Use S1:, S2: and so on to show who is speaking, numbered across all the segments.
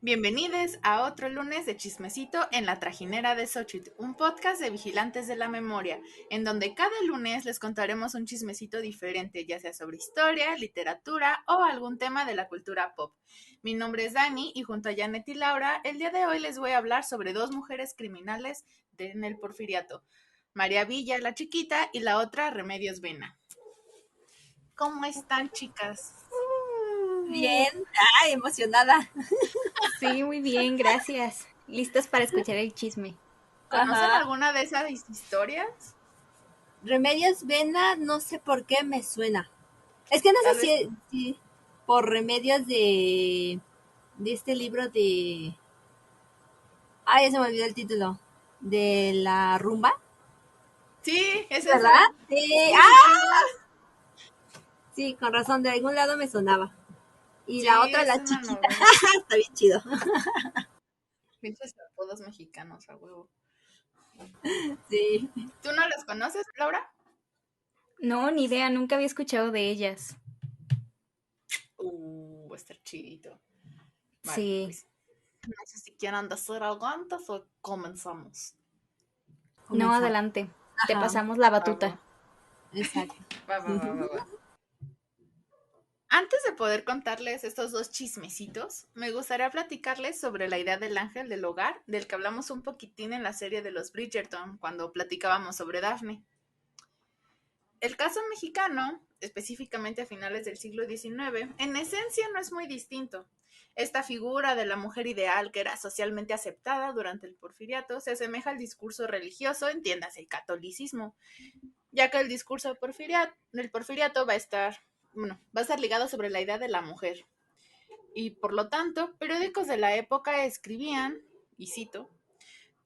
S1: Bienvenidos a otro lunes de Chismecito en la Trajinera de Xochitl, un podcast de vigilantes de la memoria, en donde cada lunes les contaremos un chismecito diferente, ya sea sobre historia, literatura o algún tema de la cultura pop. Mi nombre es Dani y junto a Janet y Laura, el día de hoy les voy a hablar sobre dos mujeres criminales en el Porfiriato, María Villa, la chiquita, y la otra, Remedios Vena. ¿Cómo están, chicas?
S2: Bien, ay, emocionada.
S3: Sí, muy bien, gracias. Listas para escuchar el chisme.
S1: ¿Conocen
S2: Ajá.
S1: alguna de esas historias?
S2: Remedios Vena, no sé por qué me suena. Es que no
S1: Tal
S2: sé
S1: vez
S2: si por remedios de este libro de... Ay, ya se me olvidó el título. De la rumba,
S1: sí, es
S2: ¿verdad?
S1: esa.
S2: Sí,
S1: Sí, sí, sí.
S2: sí, con razón, de algún lado me sonaba. Y la
S1: Sí,
S2: otra,
S1: es
S2: la
S1: una
S2: chiquita,
S1: novela.
S2: está bien chido.
S1: Pinches apodos mexicanos, a huevo.
S2: Sí.
S1: ¿Tú no los conoces, Laura?
S3: No, ni idea, nunca había escuchado de ellas.
S1: Va a estar chidito. Vale,
S3: Sí.
S1: pues. No sé si quieran decir algo antes o comenzamos.
S3: No,
S2: Comenzamos.
S3: adelante. Te
S2: Ajá,
S3: pasamos la
S1: Va,
S3: batuta.
S1: va,
S2: exacto.
S1: va. Antes de poder contarles estos dos chismecitos, me gustaría platicarles sobre la idea del ángel del hogar, del que hablamos un poquitín en la serie de los Bridgerton, cuando platicábamos sobre Daphne. El caso mexicano, específicamente a finales del siglo XIX, en esencia no es muy distinto. Esta figura de la mujer ideal que era socialmente aceptada durante el porfiriato se asemeja al discurso religioso, entiéndase, el catolicismo, ya que el discurso del porfiriato va a estar ligado sobre la idea de la mujer. Y por lo tanto, periódicos de la época escribían, y cito,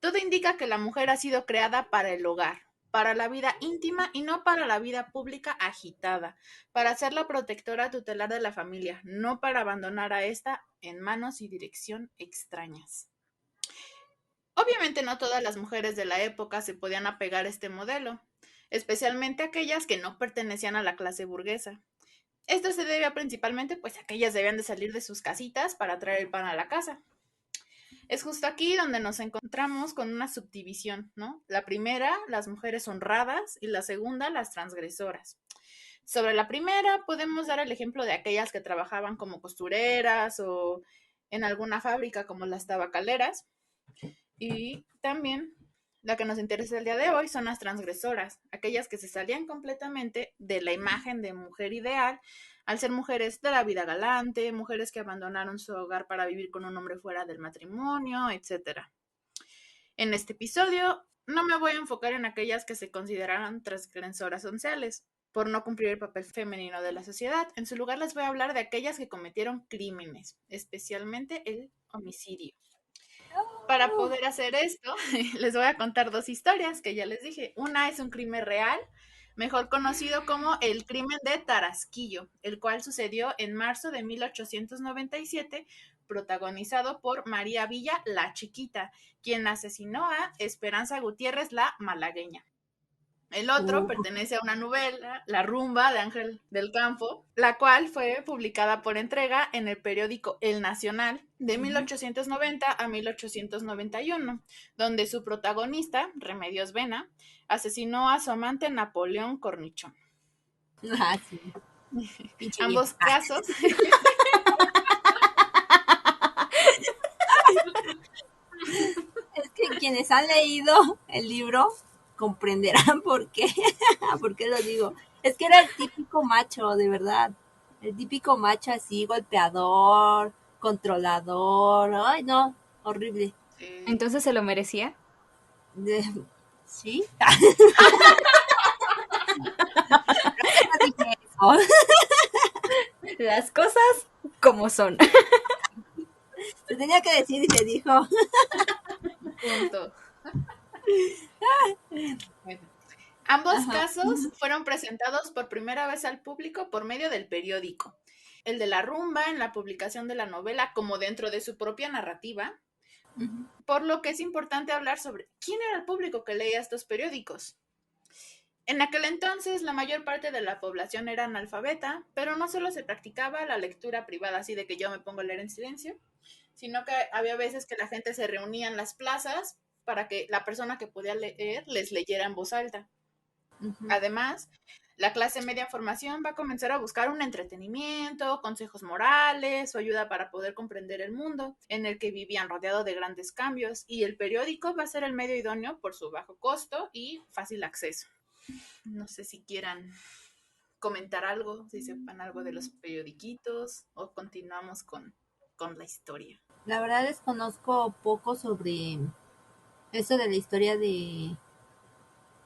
S1: todo indica que la mujer ha sido creada para el hogar, para la vida íntima y no para la vida pública agitada, para ser la protectora tutelar de la familia, no para abandonar a esta en manos y dirección extrañas. Obviamente no todas las mujeres de la época se podían apegar a este modelo, especialmente aquellas que no pertenecían a la clase burguesa. Esto se debía principalmente pues a que ellas debían de salir de sus casitas para traer el pan a la casa. Es justo aquí donde nos encontramos con una subdivisión, ¿no? La primera, las mujeres honradas, y la segunda, las transgresoras. Sobre la primera, podemos dar el ejemplo de aquellas que trabajaban como costureras o en alguna fábrica como las tabacaleras. Y también la que nos interesa el día de hoy son las transgresoras, aquellas que se salían completamente de la imagen de mujer ideal al ser mujeres de la vida galante, mujeres que abandonaron su hogar para vivir con un hombre fuera del matrimonio, etcétera. En este episodio no me voy a enfocar en aquellas que se consideraran transgresoras sociales por no cumplir el papel femenino de la sociedad. En su lugar les voy a hablar de aquellas que cometieron crímenes, especialmente el homicidio. Para poder hacer esto, les voy a contar dos historias que ya les dije. Una es un crimen real, mejor conocido como el crimen de Tarasquillo, el cual sucedió en marzo de 1897, protagonizado por María Villa, la chiquita, quien asesinó a Esperanza Gutiérrez, la malagueña. El otro pertenece a una novela, La Rumba de Ángel del Campo, la cual fue publicada por entrega en el periódico El Nacional de 1890 a 1891, donde su protagonista, Remedios Vena, asesinó a su amante Napoleón Cornichón.
S2: Ah, sí, pinche vieja.
S1: Ambos casos,
S2: Es que quienes han leído el libro comprenderán por qué lo digo. Es que era el típico macho, de verdad. El típico macho así, golpeador, controlador. Ay, no, horrible.
S3: Entonces se lo merecía.
S2: ¿Sí? No dije eso.
S3: Las cosas como son.
S2: Se tenía que decir y se dijo.
S1: punto. Bueno. Ambos
S2: Ajá.
S1: casos fueron presentados por primera vez al público por medio del periódico. El de La Rumba en la publicación de la novela como dentro de su propia narrativa, por lo que es importante hablar sobre quién era el público que leía estos periódicos. En aquel entonces la mayor parte de la población era analfabeta, pero no solo se practicaba la lectura privada, así de que yo me pongo a leer en silencio, sino que había veces que la gente se reunía en las plazas para que la persona que podía leer les leyera en voz alta. Además, la clase media en formación va a comenzar a buscar un entretenimiento, consejos morales o ayuda para poder comprender el mundo en el que vivían rodeado de grandes cambios, y el periódico va a ser el medio idóneo por su bajo costo y fácil acceso. No sé si quieran comentar algo, si sepan algo de los periodiquitos o continuamos con la historia.
S2: La verdad desconozco poco sobre eso de la historia de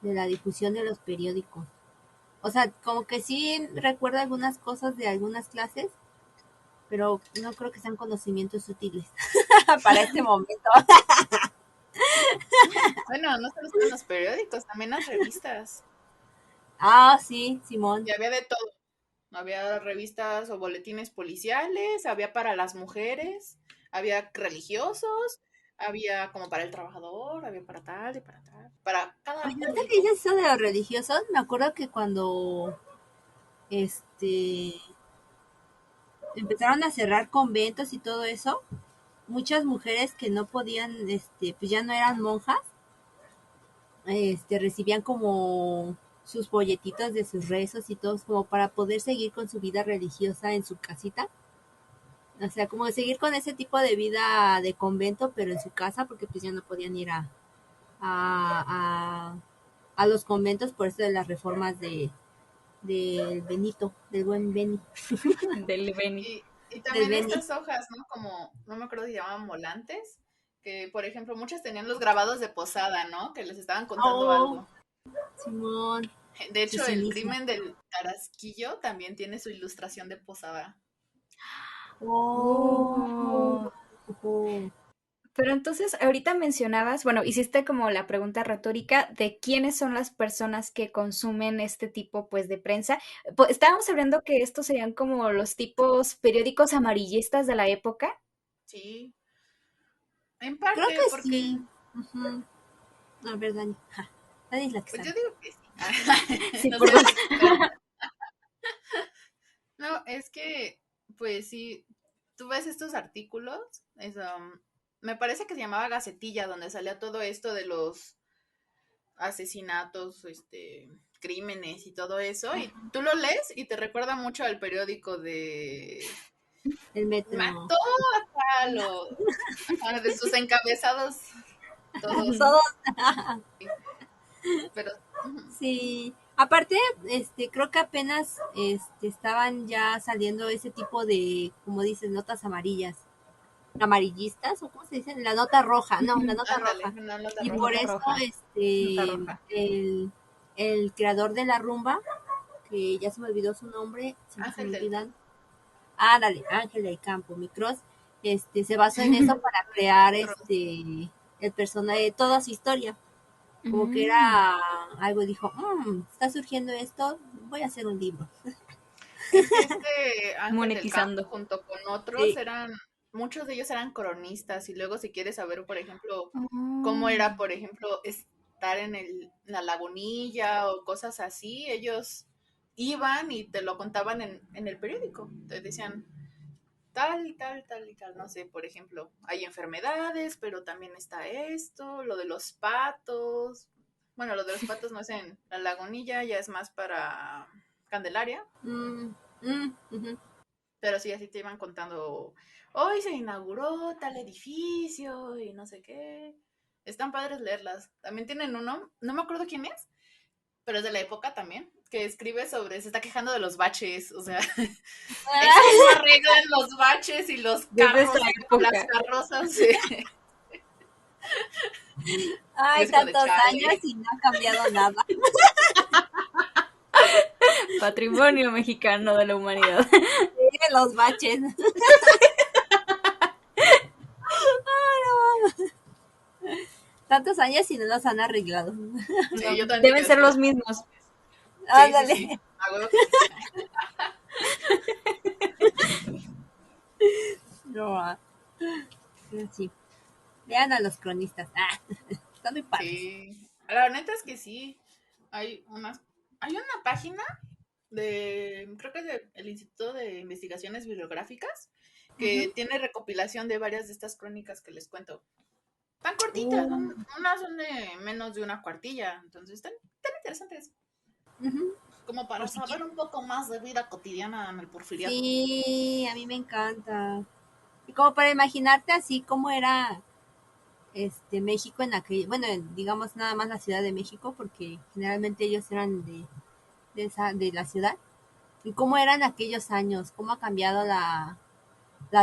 S2: la difusión de los periódicos. O sea, como que sí recuerdo algunas cosas de algunas clases, pero no creo que sean conocimientos útiles para este momento.
S1: Bueno, no solo son los periódicos, también las revistas.
S2: Ah, sí, Simón.
S1: Y había de todo. Había revistas o boletines policiales, había para las mujeres, había religiosos, había como para el trabajador, había para tal y para tal, para cada
S2: Oye, ahorita que
S1: público.
S2: dices eso de los religiosos, me acuerdo que cuando este empezaron a cerrar conventos y todo eso, muchas mujeres que no podían, pues ya no eran monjas, recibían como sus folletitos de sus rezos y todo, como para poder seguir con su vida religiosa en su casita. O sea, como de seguir con ese tipo de vida de convento, pero en su casa, porque pues ya no podían ir a, a los conventos por eso de las reformas del Benito, del buen Beni.
S3: Del Beni.
S1: Y
S2: Del
S1: también
S2: Beni.
S1: estas hojas, ¿no? Como, no me acuerdo si llamaban volantes, que por ejemplo muchas tenían los grabados de posada, ¿no? Que les estaban contando
S2: Oh,
S1: algo.
S2: Simón.
S1: De hecho, el
S2: Cecilismo.
S1: crimen del Tarasquillo también tiene su ilustración de posada.
S2: Oh.
S3: Oh.
S2: Oh.
S3: Pero entonces, ahorita mencionabas, bueno, hiciste como la pregunta retórica de quiénes son las personas que consumen este tipo, pues, de prensa. Pues, estábamos hablando que estos serían como los tipos periódicos amarillistas de la época.
S1: Sí, en
S2: Creo
S1: parte,
S2: que
S1: porque,
S2: sí. Ujú. A ver, Dani. Ja, Dani es la que
S1: pues yo
S2: sabe.
S1: digo que sí.
S3: Sí,
S1: No soy
S3: perdón.
S1: la experta. No, es que, pues sí, tú ves estos artículos, me parece que se llamaba Gacetilla, donde salía todo esto de los asesinatos, crímenes y todo eso, y tú lo lees y te recuerda mucho al periódico de
S2: El metro.
S1: mató a tal, de sus encabezados todos,
S2: Todos.
S1: pero ujú,
S2: Sí. Aparte, creo que apenas estaban ya saliendo ese tipo de, como dices, notas amarillas. Amarillistas, o cómo se dice, la nota roja, no, la nota
S1: ándale,
S2: roja.
S1: una nota
S2: Y por
S1: roja.
S3: Nota
S2: eso,
S3: roja. Nota roja.
S2: el creador de la rumba, que ya se me olvidó su nombre, siempre se
S1: Ángel
S2: me
S1: del
S2: olvidan.
S1: Campo.
S2: Dale, Ángel del Campo, Micros, se basó en eso para crear el personaje de toda su historia. Como que
S3: Mm,
S2: era algo, dijo, está surgiendo esto, voy a hacer un libro.
S1: Es que Ángel del Campo,
S3: monetizando.
S1: junto con otros,
S2: Sí.
S1: muchos de ellos eran cronistas, y luego si quieres saber, por ejemplo, cómo
S3: Oh.
S1: era, por ejemplo, estar en la lagunilla o cosas así, ellos iban y te lo contaban en el periódico. Te decían tal y tal, tal y tal, no sé, por ejemplo, hay enfermedades, pero también está esto, lo de los patos. Bueno, lo de los patos no es en la lagunilla, ya es más para Candelaria.
S2: Mm, ujú.
S1: Pero sí, así te iban contando, hoy se inauguró tal edificio y no sé qué. Están padres leerlas. También tienen uno, no me acuerdo quién es, pero es de la época también, que escribe sobre, se está quejando de los baches, o sea, es que no arreglan los baches y los
S3: Desde esa
S1: carros, las
S3: época.
S1: carrozas. Y
S2: Ay,
S1: así como de
S2: tantos años
S1: chale.
S2: y no ha cambiado nada.
S3: Patrimonio mexicano de la humanidad.
S2: Miren los baches. Tantos años y no los han arreglado.
S1: Sí,
S3: No,
S1: yo también me
S3: deben
S1: quedé así
S3: ser
S1: como de,
S3: los mismos.
S1: sí, sí, sí,
S2: Ándale.
S1: a huevo que sí.
S2: No, pero sí. Vean a los cronistas. Están muy padres.
S1: Sí, la neta es que sí, hay hay una página creo que es del Instituto de Investigaciones Bibliográficas, que tiene recopilación de varias de estas crónicas que les cuento. Tan cortitas, unas son de menos de una cuartilla, entonces están interesantes. Como para saber un poco más de vida cotidiana en el porfiriato.
S2: Sí, a mí me encanta. Y como para imaginarte así cómo era México en aquel, bueno, digamos nada más la Ciudad de México, porque generalmente ellos eran de la ciudad. Y cómo eran aquellos años, cómo ha cambiado la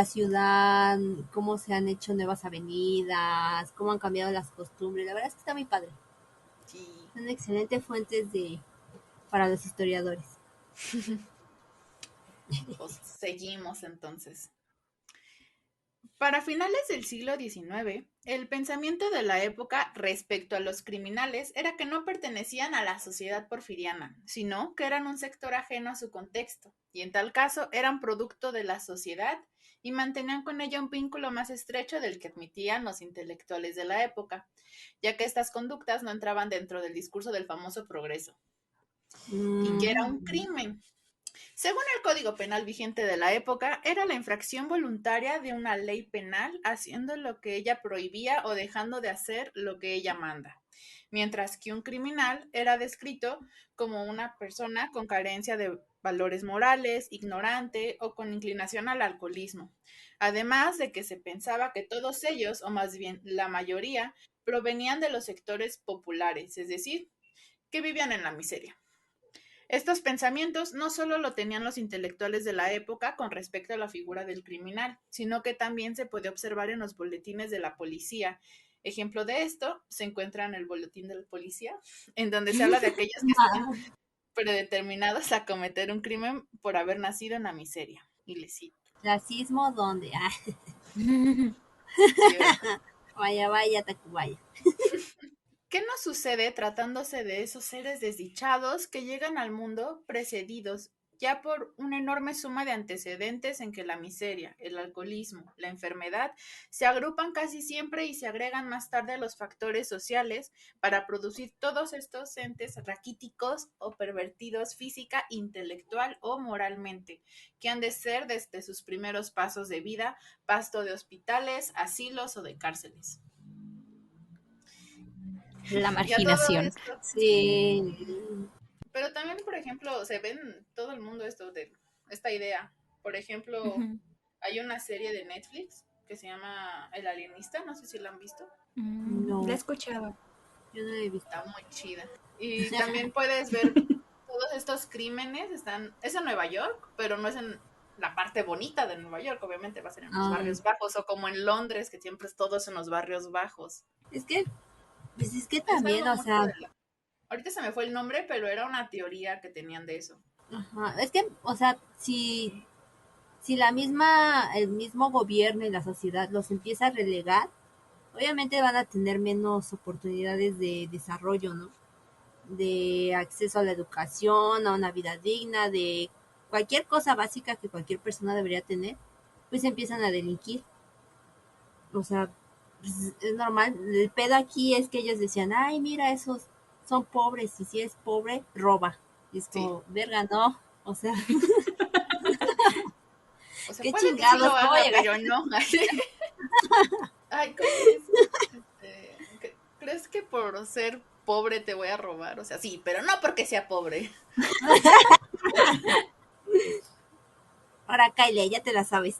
S2: ciudad, cómo se han hecho nuevas avenidas, cómo han cambiado las costumbres. La verdad es que está muy padre.
S1: Sí.
S2: Son excelentes fuentes para los historiadores.
S1: Pues seguimos entonces. Para finales del siglo XIX, el pensamiento de la época respecto a los criminales era que no pertenecían a la sociedad porfiriana, sino que eran un sector ajeno a su contexto, y en tal caso eran producto de la sociedad y mantenían con ella un vínculo más estrecho del que admitían los intelectuales de la época, ya que estas conductas no entraban dentro del discurso del famoso progreso, y que era un crimen. Según el Código Penal vigente de la época, era la infracción voluntaria de una ley penal haciendo lo que ella prohibía o dejando de hacer lo que ella manda, mientras que un criminal era descrito como una persona con carencia de valores morales, ignorante o con inclinación al alcoholismo, además de que se pensaba que todos ellos, o más bien la mayoría, provenían de los sectores populares, es decir, que vivían en la miseria. Estos pensamientos no solo lo tenían los intelectuales de la época con respecto a la figura del criminal, sino que también se puede observar en los boletines de la policía. Ejemplo de esto se encuentra en el boletín de la policía, en donde se habla de aquellos que están predeterminados a cometer un crimen por haber nacido en la miseria. Y les cito.
S2: ¿Racismo dónde?
S1: Sí,
S2: Vaya, vaya, Tacubaya.
S1: ¿qué nos sucede tratándose de esos seres desdichados que llegan al mundo precedidos ya por una enorme suma de antecedentes en que la miseria, el alcoholismo, la enfermedad se agrupan casi siempre y se agregan más tarde a los factores sociales para producir todos estos entes raquíticos o pervertidos física, intelectual o moralmente, que han de ser desde sus primeros pasos de vida pasto de hospitales, asilos o de cárceles?
S3: La
S1: Y a todo
S3: marginación.
S1: esto,
S2: Sí.
S1: pero también, por ejemplo, se ve en todo el mundo esto de esta idea. Por ejemplo,
S3: Ujú.
S1: hay una serie de Netflix que se llama El Alienista, no sé si la han visto.
S3: La he
S2: No,
S3: escuchado.
S2: yo no lo he visto.
S1: Está muy chida. Y también puedes ver todos estos crímenes, es en Nueva York, pero no es en la parte bonita de Nueva York, obviamente va a ser en los
S2: Ah,
S1: barrios bajos, o como en Londres, que siempre es todos en los barrios bajos.
S2: es que, pues es que
S1: Es
S2: también,
S1: algo
S2: o
S1: mucho
S2: sea,
S1: de la... Ahorita se me fue el nombre, pero era una teoría que tenían de eso.
S2: ajá, es que, o sea, si el mismo gobierno y la sociedad los empieza a relegar, obviamente van a tener menos oportunidades de desarrollo, ¿no? De acceso a la educación, a una vida digna, de cualquier cosa básica que cualquier persona debería tener, pues empiezan a delinquir. O sea, pues, es normal. El pedo aquí es que ellos decían, ay, mira, esos son pobres, y si es pobre, roba. Y es
S1: Sí.
S2: como, verga, no. O sea,
S1: O sea,
S2: qué
S1: puede que sí lo
S2: chingados, ¿cómo
S1: haga,
S2: llegaste?
S1: pero no. Ay, ¿cómo es? ¿Crees que por ser pobre te voy a robar? O sea, sí, pero no porque sea pobre.
S2: Ahora, Kyle, ya te la sabes.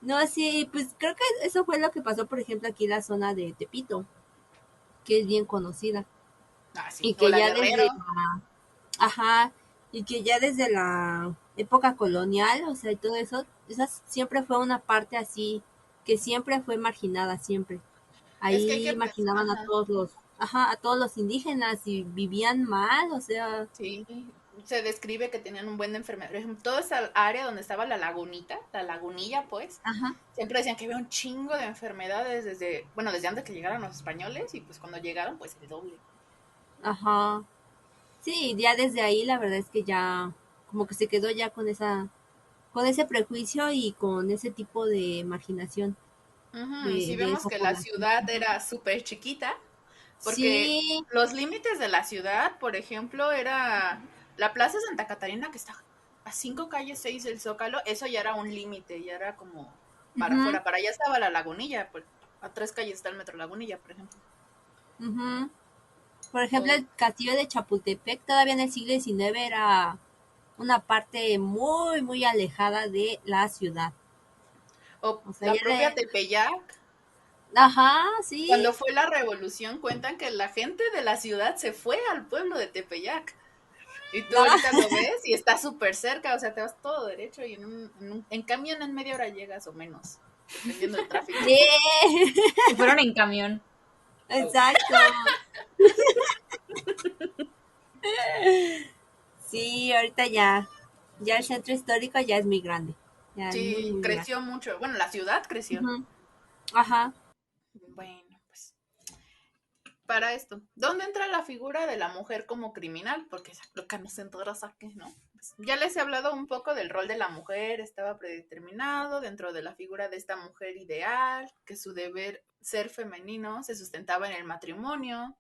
S2: No, sí, pues creo que eso fue lo que pasó, por ejemplo, aquí en la zona de Tepito, que es bien conocida.
S1: Ah, sí.
S2: Y
S1: O
S2: que
S1: la
S2: ya
S1: Guerrero.
S2: ajá, y que ya desde la época colonial, o sea, y todo eso, esa siempre fue una parte así, que siempre fue marginada, siempre.
S1: Es que hay que
S2: Ahí
S1: pensar,
S2: marginaban a
S1: ajá,
S2: todos a todos los indígenas y vivían mal, o sea,
S1: sí. Se describe que tenían un buen de enfermedad. Por ejemplo, toda esa área donde estaba la lagunita, la lagunilla, pues,
S2: ajá,
S1: siempre decían que había un chingo de enfermedades desde, bueno, desde antes que llegaran los españoles y pues cuando llegaron, pues el doble.
S2: ajá. Sí, ya desde ahí la verdad es que ya como que se quedó ya con ese prejuicio y con ese tipo de marginación
S1: Ujú, y si
S2: de
S1: vemos
S2: esa
S1: que la
S2: población.
S1: ciudad era súper chiquita, porque
S2: Sí,
S1: los límites de la ciudad, por ejemplo, era la Plaza Santa Catarina, que está a 5 calles 6 del Zócalo, eso ya era un límite, ya era como para
S2: Ujú,
S1: afuera. Para allá estaba la Lagunilla, pues a 3 calles está el Metro Lagunilla, por ejemplo.
S2: ujú. Por ejemplo,
S1: O,
S2: el castillo de Chapultepec todavía en el siglo XIX era una parte muy, muy alejada de la ciudad.
S1: o
S2: O sea,
S1: la
S2: ya
S1: propia
S2: de...
S1: Tepeyac,
S2: Ajá, sí.
S1: cuando fue la revolución, cuentan que la gente de la ciudad se fue al pueblo de Tepeyac. Y tú
S2: No,
S1: ahorita lo ves y está súper cerca, o sea, te vas todo derecho y en camión en media hora llegas o menos, dependiendo del tráfico.
S2: sí,
S3: Y fueron en camión.
S1: Oh.
S2: exacto. Sí, ahorita ya el centro histórico ya es muy grande. Ya es muy,
S1: Sí,
S2: muy grande.
S1: creció mucho. Bueno, la ciudad creció.
S2: Ujú, ajá.
S1: Bueno, pues para esto, ¿dónde entra la figura de la mujer como criminal? Porque es lo que nos enteras aquí, ¿no? Pues, ya les he hablado un poco del rol de la mujer, estaba predeterminado dentro de la figura de esta mujer ideal, que su deber ser femenino se sustentaba en el matrimonio,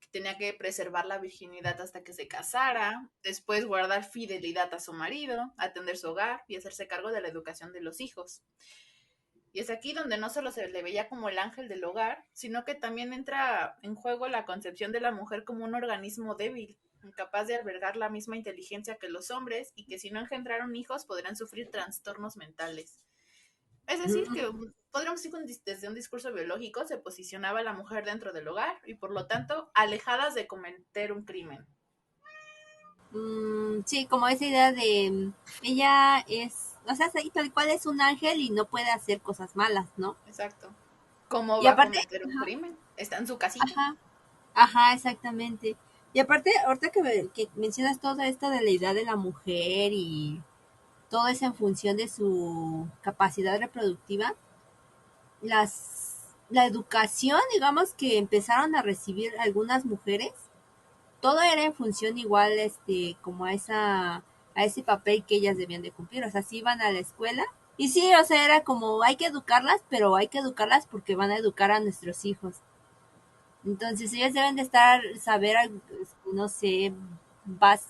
S1: que tenía que preservar la virginidad hasta que se casara, después guardar fidelidad a su marido, atender su hogar y hacerse cargo de la educación de los hijos. Y es aquí donde no solo se le veía como el ángel del hogar, sino que también entra en juego la concepción de la mujer como un organismo débil, incapaz de albergar la misma inteligencia que los hombres y que si no engendraron hijos podrían sufrir trastornos mentales. Es decir, que podríamos decir que desde un discurso biológico se posicionaba a la mujer dentro del hogar y por lo tanto alejadas de cometer un crimen.
S2: Sí, como esa idea de ella es, o sea, sí, tal cual es un ángel y no puede hacer cosas malas, ¿no?
S1: Exacto. ¿Cómo
S2: Y
S1: va a
S2: aparte,
S1: cometer un crimen? Está en su casita.
S2: ajá, ajá, exactamente. Y aparte, ahorita que mencionas todo esto de la idea de la mujer y todo es en función de su capacidad reproductiva, la educación, digamos, que empezaron a recibir algunas mujeres, todo era en función igual, como a ese papel que ellas debían de cumplir. O sea, sí iban a la escuela. Y sí, o sea, era como hay que educarlas, pero hay que educarlas porque van a educar a nuestros hijos. Entonces ellas deben de saber, no sé,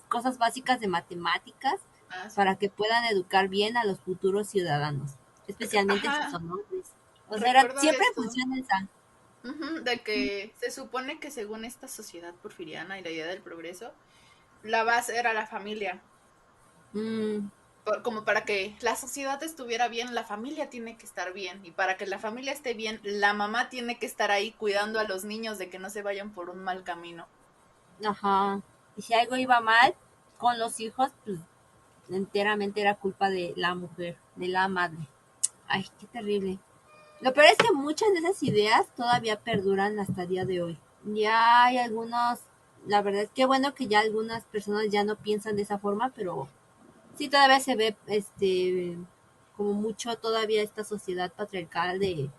S2: cosas básicas de matemáticas
S1: Ah, sí.
S2: para que puedan educar bien a los futuros ciudadanos, especialmente si
S1: Ajá,
S2: son hombres. O sea, era
S1: recuerdo
S2: siempre en
S1: esto.
S2: función de esa.
S1: Ujú, de que se supone que según esta sociedad porfiriana y la idea del progreso, la base era la familia.
S2: Mm,
S1: Como para que la sociedad estuviera bien, la familia tiene que estar bien. Y para que la familia esté bien, la mamá tiene que estar ahí cuidando a los niños de que no se vayan por un mal camino.
S2: ajá. Y si algo iba mal con los hijos, pues enteramente era culpa de la mujer, de la madre. Ay, qué terrible. Lo peor es que muchas de esas ideas todavía perduran hasta el día de hoy. Ya hay algunos, la verdad es que bueno que ya algunas personas ya no piensan de esa forma, pero sí todavía se ve como mucho todavía esta sociedad patriarcal de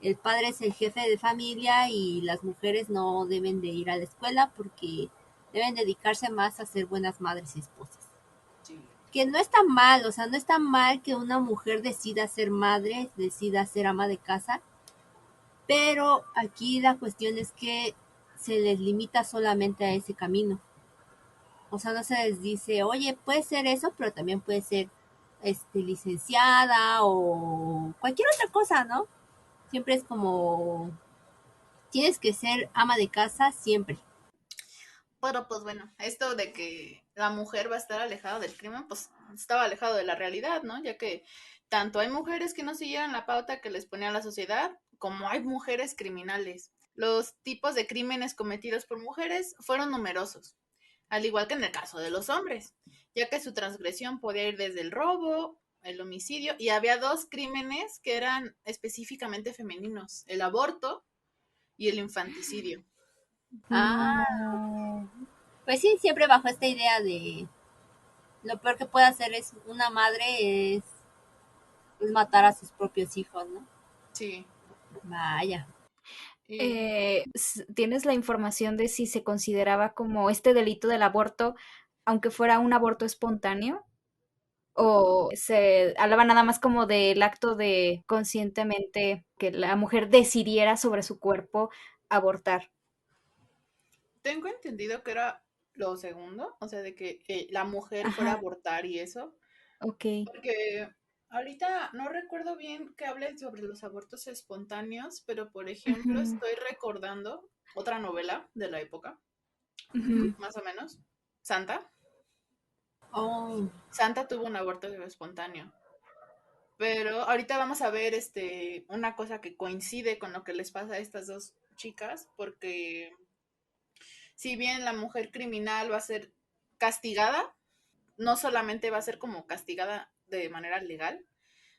S2: el padre es el jefe de familia y las mujeres no deben de ir a la escuela porque deben dedicarse más a ser buenas madres y esposas.
S1: Sí.
S2: Que no está mal, o sea, no está mal que una mujer decida ser madre, decida ser ama de casa, pero aquí la cuestión es que se les limita solamente a ese camino. O sea, no se les dice, oye, puede ser eso, pero también puede ser licenciada o cualquier otra cosa, ¿no? Siempre es como, tienes que ser ama de casa siempre.
S1: Pero pues bueno, esto de que la mujer va a estar alejada del crimen, pues estaba alejado de la realidad, ¿no? Ya que tanto hay mujeres que no siguieron la pauta que les ponía la sociedad, como hay mujeres criminales. Los tipos de crímenes cometidos por mujeres fueron numerosos, al igual que en el caso de los hombres, ya que su transgresión podía ir desde el robo, el homicidio, y había dos crímenes que eran específicamente femeninos, el aborto y el infanticidio.
S2: Ah,
S3: No.
S2: pues sí, siempre bajo esta idea de lo peor que puede hacer es una madre es matar a sus propios hijos, ¿no?
S1: Sí.
S2: Vaya.
S1: Y
S3: ¿Tienes la información de si se consideraba como este delito del aborto, aunque fuera un aborto espontáneo? ¿O se hablaba nada más como del acto de conscientemente que la mujer decidiera sobre su cuerpo abortar?
S1: tengo entendido que era lo segundo, o sea, de que la mujer fuera a
S3: Ajá,
S1: abortar y eso,
S3: ok.
S1: porque ahorita no recuerdo bien que hable sobre los abortos espontáneos, pero por ejemplo
S3: Ujú,
S1: estoy recordando otra novela de la época,
S3: ujú.
S1: más o menos, Santa.
S2: Oh,
S1: Santa tuvo un aborto espontáneo. Pero ahorita vamos a ver una cosa que coincide con lo que les pasa a estas dos chicas, porque si bien la mujer criminal va a ser castigada, no solamente va a ser como castigada de manera legal,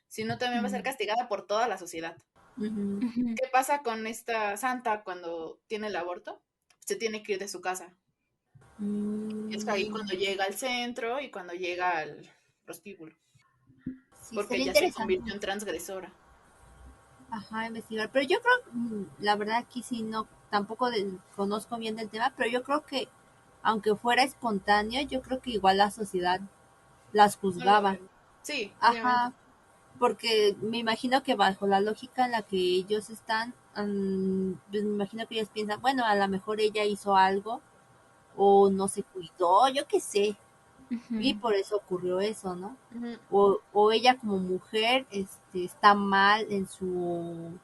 S1: sino también va a ser
S3: Mm,
S1: castigada por toda la sociedad.
S2: ujú.
S3: ujú.
S1: ¿Qué pasa con esta santa cuando tiene el aborto? Se tiene que ir de su casa. Es ahí
S2: Mm,
S1: cuando llega al centro y cuando llega al prostíbulo,
S2: sí,
S1: porque
S2: sería
S1: ya se
S2: interesante.
S1: convirtió en transgresora.
S2: Ajá, investigar. Pero yo creo, la verdad aquí sí no, tampoco conozco bien del tema, pero yo creo que aunque fuera espontáneo, yo creo que igual la sociedad las
S1: No lo
S2: juzgaba.
S1: veo. Sí, obviamente.
S2: Ajá, porque me imagino que bajo la lógica en la que ellos están, pues me imagino que ellos piensan, bueno, a lo mejor ella hizo algo o no se cuidó, yo qué sé, y
S3: Ujú.
S2: por eso ocurrió eso, ¿no?
S1: Ujú.
S2: O ella como mujer está mal en su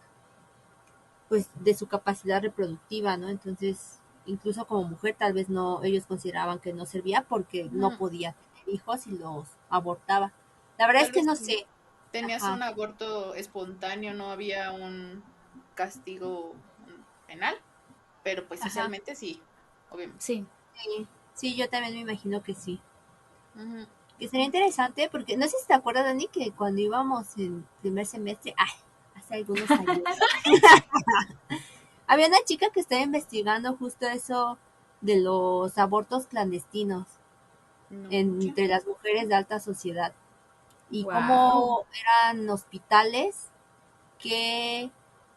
S2: pues de su capacidad reproductiva, ¿no? Entonces, incluso como mujer tal vez no, ellos consideraban que no servía porque no
S1: Ujú.
S2: podía tener hijos y los abortaba. La verdad es
S1: Tal
S2: que
S1: vez
S2: no
S1: si
S2: sé.
S1: tenías
S2: Ajá.
S1: un aborto espontáneo, no había un castigo penal, pero pues
S2: Ajá.
S1: socialmente sí, obviamente.
S3: Sí.
S2: Sí, sí, yo también me imagino que sí.
S1: Ujú.
S2: Que sería interesante porque no sé si te acuerdas, Dani, que cuando íbamos en primer semestre, ay, hace algunos años, había una chica que estaba investigando justo eso de los abortos clandestinos
S1: No, ¿quién
S2: entre
S1: fue?
S2: las mujeres de alta sociedad. Y
S3: Wow.
S2: cómo eran hospitales que,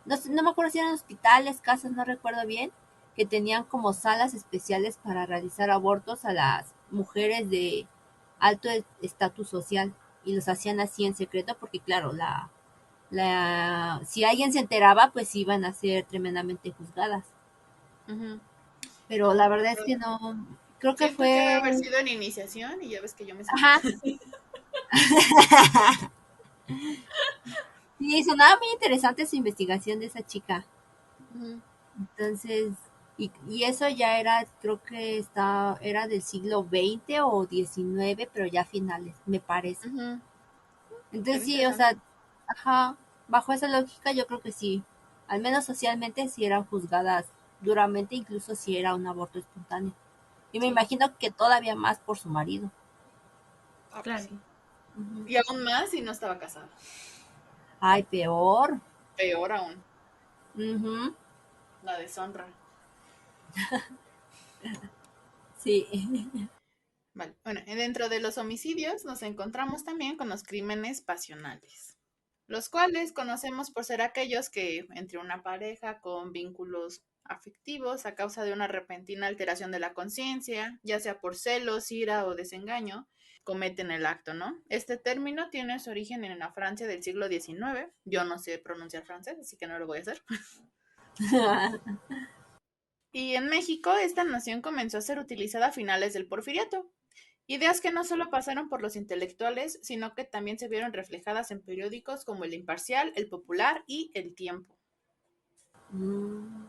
S2: no, no me acuerdo si eran hospitales, casas, no recuerdo bien, que tenían como salas especiales para realizar abortos a las mujeres de alto estatus social y los hacían así en secreto porque claro, si alguien se enteraba pues iban a ser tremendamente juzgadas.
S1: Ujú.
S2: Pero
S1: No,
S2: la verdad es
S1: pero
S2: que no, creo que
S1: siento que ha de
S2: fue,
S1: haber sido en iniciación y ya ves que yo me salí.
S2: ajá, sí, sonaba muy interesante su investigación de esa chica.
S1: Ujú.
S2: Entonces, y eso ya era, creo que era del siglo XX o XIX, pero ya finales, me parece.
S1: Ujú.
S2: Entonces
S1: Era
S2: sí, o sea,
S1: interesante.
S2: ajá, bajo esa lógica yo creo que sí, al menos socialmente sí eran juzgadas duramente, incluso si era un aborto espontáneo. Y me
S1: Sí.
S2: imagino que todavía más por su marido.
S1: Ah, pues
S3: Claro.
S1: sí.
S2: Ujú.
S1: Y aún más si no estaba casada.
S2: Ay, peor.
S1: Peor aún,
S2: Ujú.
S1: la deshonra.
S2: Sí.
S1: Vale. Bueno, y dentro de los homicidios nos encontramos también con los crímenes pasionales, los cuales conocemos por ser aquellos que entre una pareja con vínculos afectivos a causa de una repentina alteración de la conciencia, ya sea por celos, ira o desengaño, cometen el acto, ¿no? Este término tiene su origen en la Francia del siglo XIX. Yo no sé pronunciar francés, así que no lo voy a hacer. Y en México, esta noción comenzó a ser utilizada a finales del Porfiriato. Ideas que no solo pasaron por los intelectuales, sino que también se vieron reflejadas en periódicos como El Imparcial, El Popular y El Tiempo.
S2: Mm,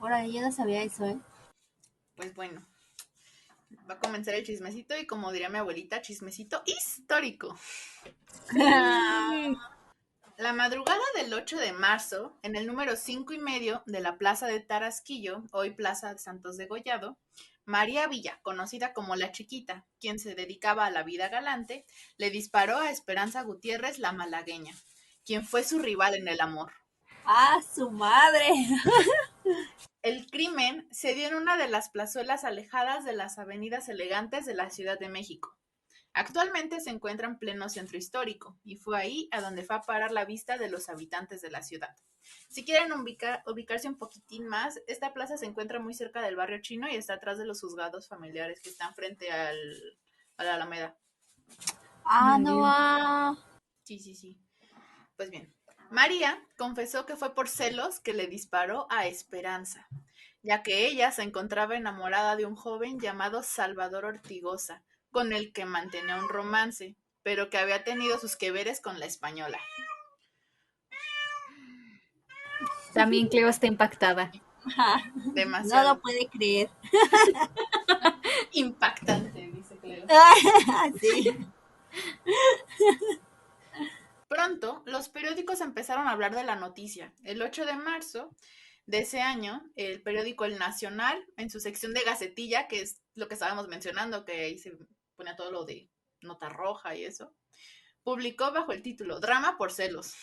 S2: Ahora, yo no sabía eso, ¿eh?
S1: Pues bueno, va a comenzar el chismecito y como diría mi abuelita, chismecito histórico.
S3: Mm.
S1: La madrugada del 8 de marzo, en el número 5 y medio de la Plaza de Tarasquillo, hoy Plaza de Santos de Gollado, María Villa, conocida como La Chiquita, quien se dedicaba a la vida galante, le disparó a Esperanza Gutiérrez, la malagueña, quien fue su rival en el amor.
S2: ¡Ah, su madre!
S1: El crimen se dio en una de las plazuelas alejadas de las avenidas elegantes de la Ciudad de México. Actualmente se encuentra en pleno centro histórico y fue ahí a donde fue a parar la vista de los habitantes de la ciudad. Si quieren ubicarse un poquitín más, esta plaza se encuentra muy cerca del barrio chino y está atrás de los juzgados familiares que están frente a la Alameda.
S2: Ah,
S3: Muy
S2: no
S3: bien.
S2: va.
S1: Sí, sí, sí. Pues bien, María confesó que fue por celos que le disparó a Esperanza. ya que ella se encontraba enamorada de un joven llamado Salvador Ortigosa, con el que mantenía un romance, pero que había tenido sus que veres con la española.
S3: También Cleo está impactada.
S2: No lo
S1: Demasiado
S2: puede creer.
S1: impactante, dice Cleo.
S2: Sí.
S1: Pronto, los periódicos empezaron a hablar de la noticia. El 8 de marzo de ese año, el periódico El Nacional, en su sección de Gacetilla, que es lo que estábamos mencionando, que ahí se ponía todo lo de nota roja y eso, publicó bajo el título Drama por celos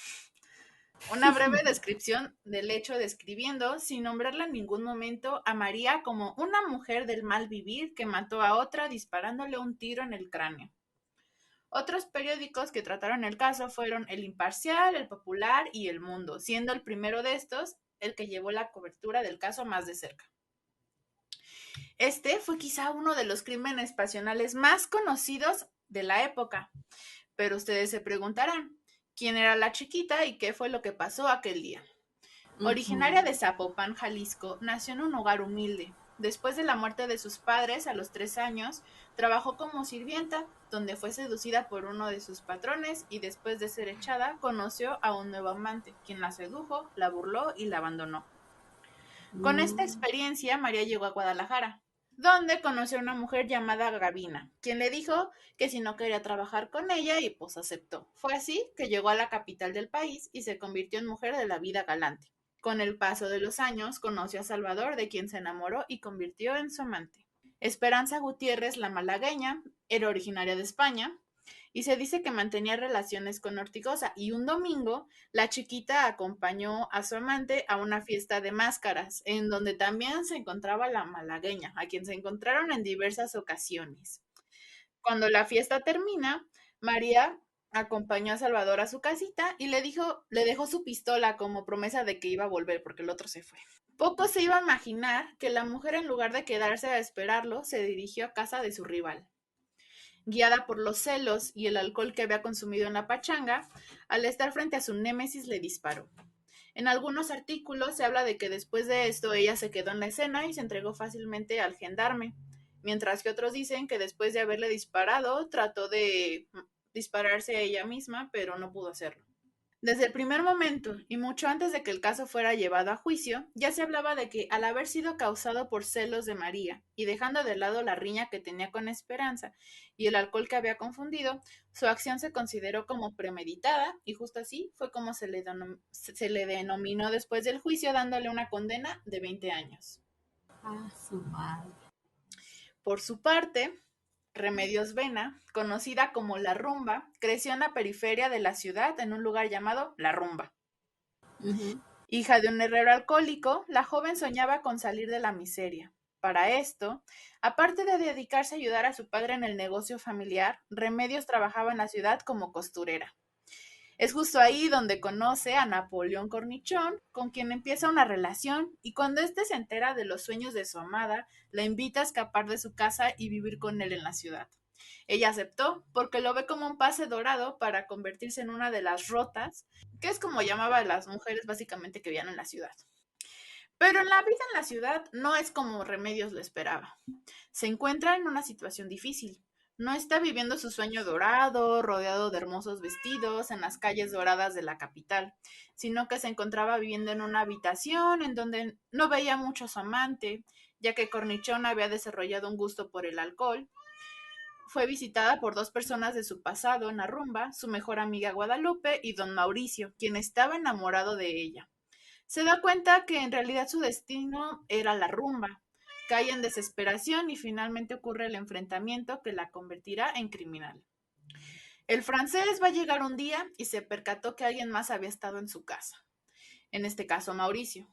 S1: una breve descripción del hecho, describiendo, sin nombrarla en ningún momento, a María como una mujer del mal vivir que mató a otra disparándole un tiro en el cráneo. Otros periódicos que trataron el caso fueron El Imparcial, El Popular y El Mundo, siendo el primero de estos el que llevó la cobertura del caso más de cerca. Este fue quizá uno de los crímenes pasionales más conocidos de la época, pero ustedes se preguntarán, ¿quién era la chiquita y qué fue lo que pasó aquel día? Originaria de Zapopan, Jalisco, nació en un hogar humilde. Después de la muerte de sus padres, a los 3 años, trabajó como sirvienta, donde fue seducida por uno de sus patrones y después de ser echada, conoció a un nuevo amante, quien la sedujo, la burló y la abandonó. Con esta experiencia, María llegó a Guadalajara, donde conoció a una mujer llamada Gavina, quien le dijo que si no quería trabajar con ella y pues aceptó. Fue así que llegó a la capital del país y se convirtió en mujer de la vida galante. Con el paso de los años, conoció a Salvador, de quien se enamoró y convirtió en su amante. Esperanza Gutiérrez, la malagueña, era originaria de España y se dice que mantenía relaciones con Ortigosa, y un domingo la chiquita acompañó a su amante a una fiesta de máscaras, en donde también se encontraba la malagueña, a quien se encontraron en diversas ocasiones. Cuando la fiesta termina, María acompañó a Salvador a su casita y le dejó su pistola como promesa de que iba a volver porque el otro se fue. Poco se iba a imaginar que la mujer, en lugar de quedarse a esperarlo, se dirigió a casa de su rival. Guiada por los celos y el alcohol que había consumido en la pachanga, al estar frente a su némesis le disparó. En algunos artículos se habla de que después de esto ella se quedó en la escena y se entregó fácilmente al gendarme, mientras que otros dicen que después de haberle disparado trató de dispararse a ella misma, pero no pudo hacerlo. Desde el primer momento, y mucho antes de que el caso fuera llevado a juicio, ya se hablaba de que, al haber sido causado por celos de María, y dejando de lado la riña que tenía con Esperanza y el alcohol que había confundido, su acción se consideró como premeditada, y justo así fue como se le denominó después del juicio, dándole una condena de 20 años.
S2: Ah, su madre.
S1: Por su parte, Remedios Vena, conocida como La Rumba, creció en la periferia de la ciudad en un lugar llamado La Rumba. Hija de un herrero alcohólico, la joven soñaba con salir de la miseria. Para esto, aparte de dedicarse a ayudar a su padre en el negocio familiar, Remedios trabajaba en la ciudad como costurera. Es justo ahí donde conoce a Napoleón Cornichón, con quien empieza una relación, y cuando éste se entera de los sueños de su amada, la invita a escapar de su casa y vivir con él en la ciudad. Ella aceptó porque lo ve como un pase dorado para convertirse en una de las rotas, que es como llamaba a las mujeres básicamente que vivían en la ciudad. Pero en la vida en la ciudad no es como Remedios lo esperaba. Se encuentra en una situación difícil. No está viviendo su sueño dorado, rodeado de hermosos vestidos, en las calles doradas de la capital, sino que se encontraba viviendo en una habitación en donde no veía mucho a su amante, ya que Cornichón había desarrollado un gusto por el alcohol. Fue visitada por 2 personas de su pasado en la rumba, su mejor amiga Guadalupe y don Mauricio, quien estaba enamorado de ella. Se da cuenta que en realidad su destino era la rumba. Cae en desesperación y finalmente ocurre el enfrentamiento que la convertirá en criminal. El francés va a llegar un día y se percató que alguien más había estado en su casa, en este caso Mauricio,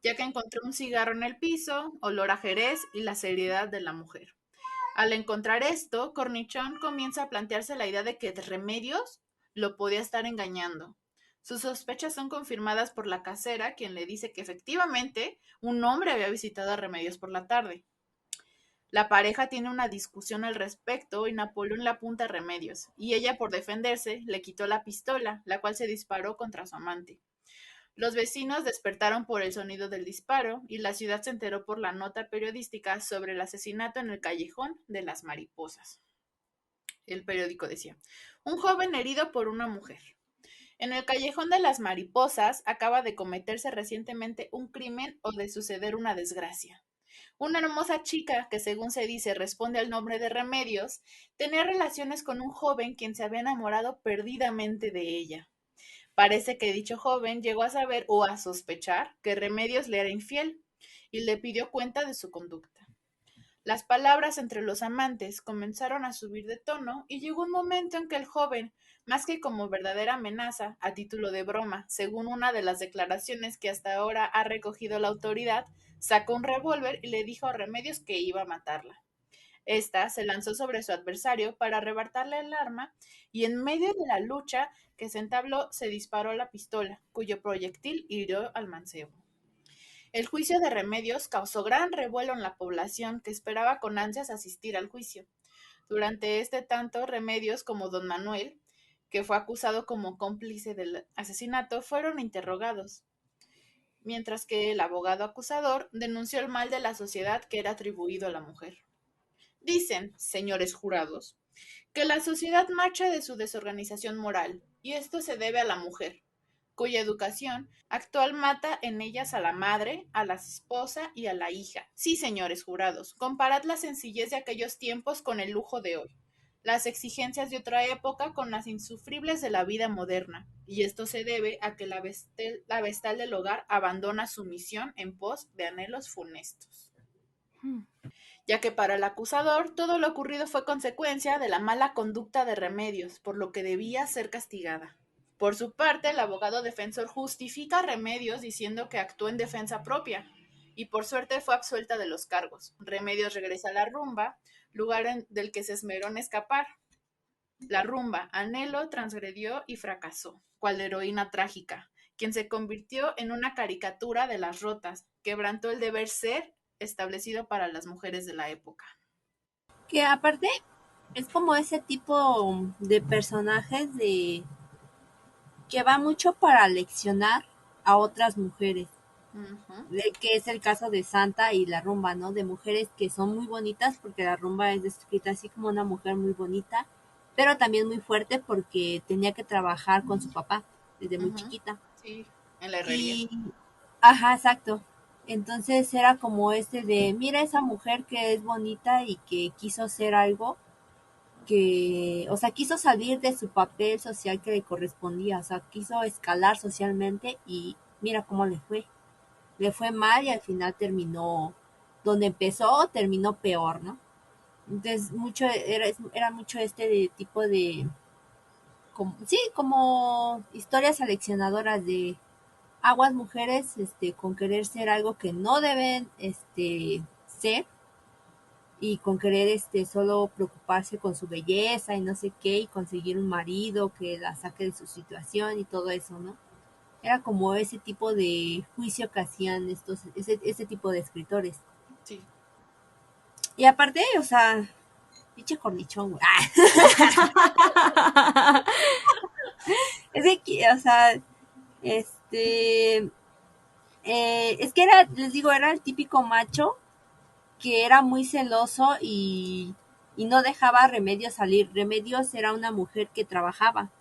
S1: ya que encontró un cigarro en el piso, olor a jerez y la seriedad de la mujer. Al encontrar esto, Cornichón comienza a plantearse la idea de que Remedios lo podía estar engañando. Sus sospechas son confirmadas por la casera, quien le dice que efectivamente un hombre había visitado a Remedios por la tarde. La pareja tiene una discusión al respecto y Napoleón le apunta a Remedios, y ella, por defenderse, le quitó la pistola, la cual se disparó contra su amante. Los vecinos despertaron por el sonido del disparo y la ciudad se enteró por la nota periodística sobre el asesinato en el Callejón de las Mariposas. El periódico decía: un joven herido por una mujer. En el Callejón de las Mariposas acaba de cometerse recientemente un crimen o de suceder una desgracia. Una hermosa chica, que según se dice responde al nombre de Remedios, tenía relaciones con un joven quien se había enamorado perdidamente de ella. Parece que dicho joven llegó a saber o a sospechar que Remedios le era infiel y le pidió cuenta de su conducta. Las palabras entre los amantes comenzaron a subir de tono y llegó un momento en que el joven, más que como verdadera amenaza, a título de broma, según una de las declaraciones que hasta ahora ha recogido la autoridad, sacó un revólver y le dijo a Remedios que iba a matarla. Esta se lanzó sobre su adversario para arrebatarle el arma y en medio de la lucha que se entabló se disparó la pistola, cuyo proyectil hirió al mancebo. El juicio de Remedios causó gran revuelo en la población que esperaba con ansias asistir al juicio. Durante este tanto, Remedios como don Manuel, que fue acusado como cómplice del asesinato, fueron interrogados, mientras que el abogado acusador denunció el mal de la sociedad que era atribuido a la mujer. Dicen, señores jurados, que la sociedad marcha de su desorganización moral, y esto se debe a la mujer, cuya educación actual mata en ellas a la madre, a la esposa y a la hija. Sí, señores jurados, comparad la sencillez de aquellos tiempos con el lujo de hoy, las exigencias de otra época con las insufribles de la vida moderna, y esto se debe a que la vestal del hogar abandona su misión en pos de anhelos funestos. Ya que para el acusador todo lo ocurrido fue consecuencia de la mala conducta de Remedios, por lo que debía ser castigada. Por su parte, el abogado defensor justifica a Remedios diciendo que actuó en defensa propia, y por suerte fue absuelta de los cargos. Remedios regresa a la rumba, lugar del que se esmeró en escapar. La rumba, anhelo, transgredió y fracasó, cual heroína trágica, quien se convirtió en una caricatura de las rotas, quebrantó el deber ser establecido para las mujeres de la época.
S2: Que aparte es como ese tipo de personajes que va mucho para leccionar a otras mujeres.
S1: Uh-huh.
S2: Que es el caso de Santa y la rumba, ¿no? De mujeres que son muy bonitas, porque la rumba es descrita así como una mujer muy bonita, pero también muy fuerte porque tenía que trabajar con su papá desde muy
S1: Uh-huh.
S2: chiquita.
S1: Sí, en la herrería.
S2: Y, ajá, exacto. Entonces era como de, mira esa mujer que es bonita y que quiso hacer algo que, o sea, quiso salir de su papel social que le correspondía, o sea, quiso escalar socialmente y mira cómo le fue. Le fue mal y al final terminó donde empezó, terminó peor, ¿no? Entonces, era mucho tipo de, como, sí, como historias aleccionadoras de aguas mujeres, con querer ser algo que no deben, ser y con querer, solo preocuparse con su belleza y no sé qué y conseguir un marido que la saque de su situación y todo eso, ¿no? Era como ese tipo de juicio que hacían ese tipo de escritores.
S1: Sí.
S2: Y aparte, o sea, pinche cornichón, güey. Es de que, o sea, es que era, les digo, era el típico macho que era muy celoso y no dejaba a Remedios salir. Remedios era una mujer que trabajaba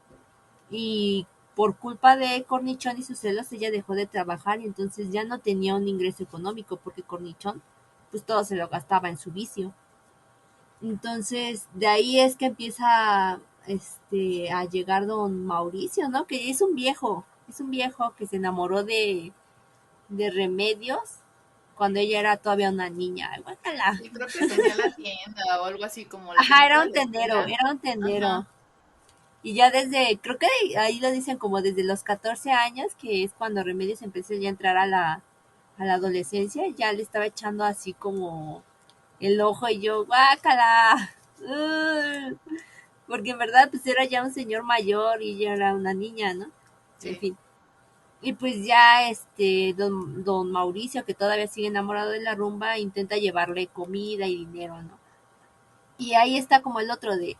S2: y por culpa de Cornichón y sus celos ella dejó de trabajar y entonces ya no tenía un ingreso económico porque Cornichón pues todo se lo gastaba en su vicio. Entonces de ahí es que empieza a llegar don Mauricio, ¿no? Que es un viejo que se enamoró de Remedios cuando ella era todavía una niña. Guácala.
S1: Sí, creo que tenía la tienda o algo así como la
S2: Ajá,
S1: tiendita de la esquina.
S2: era un tendero.
S1: Ajá.
S2: Y ya desde, creo que ahí lo dicen como desde los 14 años, que es cuando Remedios empezó ya a entrar a la adolescencia, ya le estaba echando así como el ojo y yo, guácala. Porque en verdad pues era ya un señor mayor y ella era una niña, ¿no? En
S1: Sí.
S2: fin. Y pues ya don Mauricio, que todavía sigue enamorado de la rumba, intenta llevarle comida y dinero, ¿no? Y ahí está como el otro de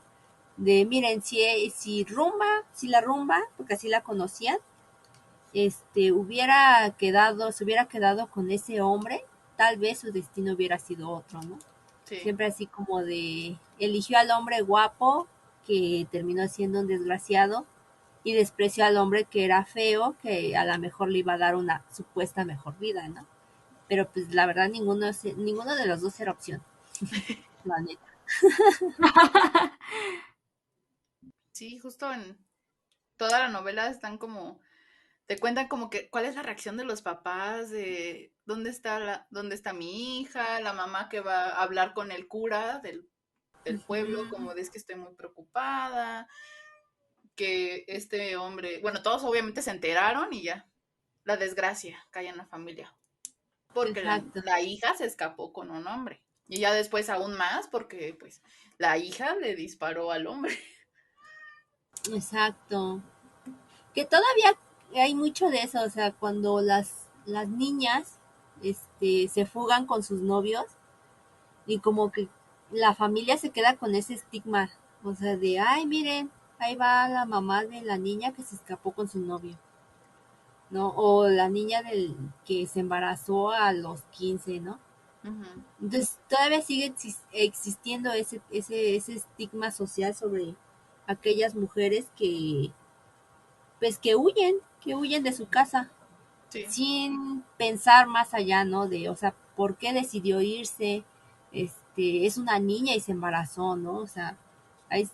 S2: miren, si la rumba, porque así la conocían, se hubiera quedado con ese hombre, tal vez su destino hubiera sido otro, ¿no?
S1: Sí,
S2: Siempre así como de, eligió al hombre guapo, que terminó siendo un desgraciado, y despreció al hombre que era feo, que a lo mejor le iba a dar una supuesta mejor vida, ¿no? Pero pues la verdad ninguno de los dos era opción, la neta.
S1: sí, justo en toda la novela están como, te cuentan como que cuál es la reacción de los papás, de dónde está mi hija, la mamá que va a hablar con el cura del pueblo,
S2: Ujú.
S1: como de es que estoy muy preocupada, que este hombre, bueno, todos obviamente se enteraron y ya, la desgracia cae en la familia, porque
S2: Exacto,
S1: la hija se escapó con un hombre. Y ya después aún más porque pues la hija le disparó al hombre.
S2: exacto. Que todavía hay mucho de eso, o sea, cuando las niñas se fugan con sus novios y como que la familia se queda con ese estigma, o sea, de, ay, miren, ahí va la mamá de la niña que se escapó con su novio, ¿no? O la niña del que se embarazó a los 15, ¿no?
S1: Ujú.
S2: Entonces todavía sigue existiendo ese estigma social sobre aquellas mujeres pues que huyen de su casa
S1: Sí,
S2: sin pensar más allá, ¿no? De, o sea, ¿por qué decidió irse? Es una niña y se embarazó, ¿no? O sea, hay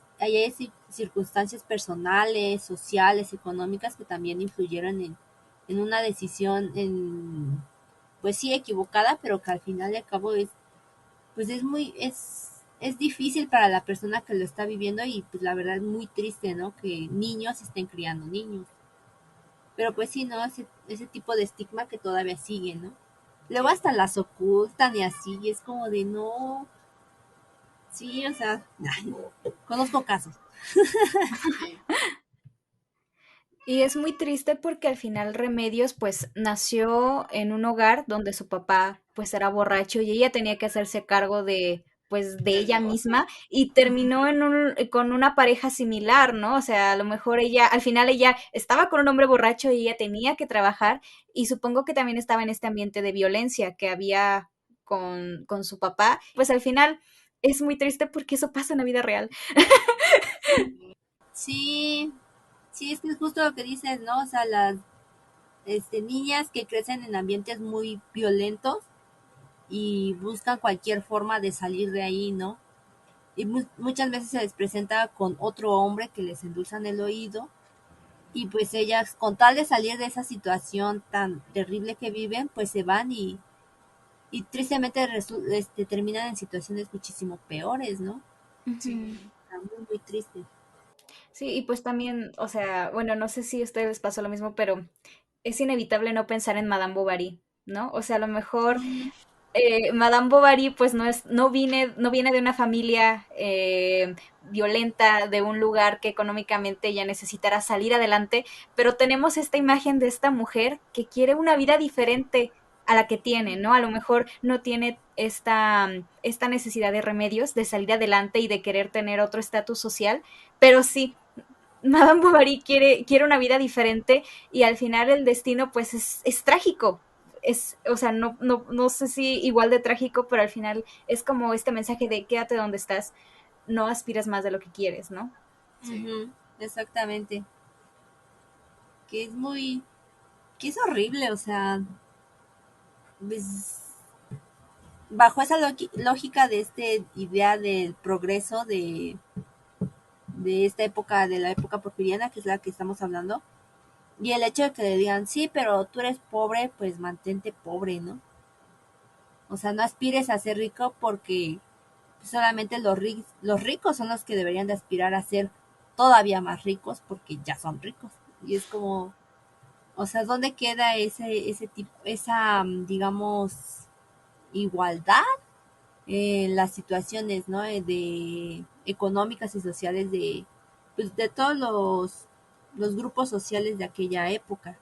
S2: circunstancias personales, sociales, económicas que también influyeron en una decisión, pues sí, equivocada, pero que al final de cabo pues es difícil para la persona que lo está viviendo y pues la verdad es muy triste, ¿no? Que niños estén criando niños. Pero pues sí, ¿no? Ese tipo de estigma que todavía sigue, ¿no? Luego
S1: sí,
S2: hasta las ocultan y así, y es como de no, sí, o sea, conozco casos.
S1: sí.
S3: Y es muy triste porque al final Remedios pues nació en un hogar donde su papá pues era borracho y ella tenía que hacerse cargo de pues de
S1: Del
S3: ella
S1: negocio.
S3: misma y terminó con una pareja similar, ¿no? O sea, a lo mejor ella, al final ella estaba con un hombre borracho y ella tenía que trabajar y supongo que también estaba en este ambiente de violencia que había con su papá. Pues al final es muy triste porque eso pasa en la vida real.
S2: Sí, sí, es que es justo lo que dices, ¿no? O sea, las niñas que crecen en ambientes muy violentos y buscan cualquier forma de salir de ahí, ¿no? Y muchas veces se les presenta con otro hombre que les endulzan el oído y pues ellas con tal de salir de esa situación tan terrible que viven, pues se van y tristemente terminan en situaciones muchísimo peores, ¿no?
S3: Ujú.
S1: Sí.
S2: Está muy, muy triste.
S3: Sí, y pues también, o sea, bueno, no sé si a ustedes les pasó lo mismo, pero es inevitable no pensar en Madame Bovary, ¿no? O sea, a lo mejor Madame Bovary, pues no viene de una familia violenta, de un lugar que económicamente ella necesitará salir adelante, pero tenemos esta imagen de esta mujer que quiere una vida diferente a la que tiene, ¿no? A lo mejor no tiene esta necesidad de remedios, de salir adelante y de querer tener otro estatus social, pero sí, Madame Bovary quiere una vida diferente y al final el destino pues es trágico. O sea, no sé si igual de trágico, pero al final es como este mensaje de quédate donde estás, no aspires más de lo que quieres, ¿no?
S1: Sí.
S2: Ujú, exactamente. Que es muy, que es horrible, o sea, pues, bajo esa lógica de idea del progreso de esta época, de la época porfiriana, que es la que estamos hablando, y el hecho de que le digan, sí, pero tú eres pobre, pues mantente pobre, ¿no? O sea, no aspires a ser rico porque solamente los ricos son los que deberían de aspirar a ser todavía más ricos porque ya son ricos. Y es como, o sea, ¿dónde queda ese tipo, esa, digamos, igualdad en las situaciones, ¿no? De económicas y sociales pues, de todos los grupos sociales de aquella época.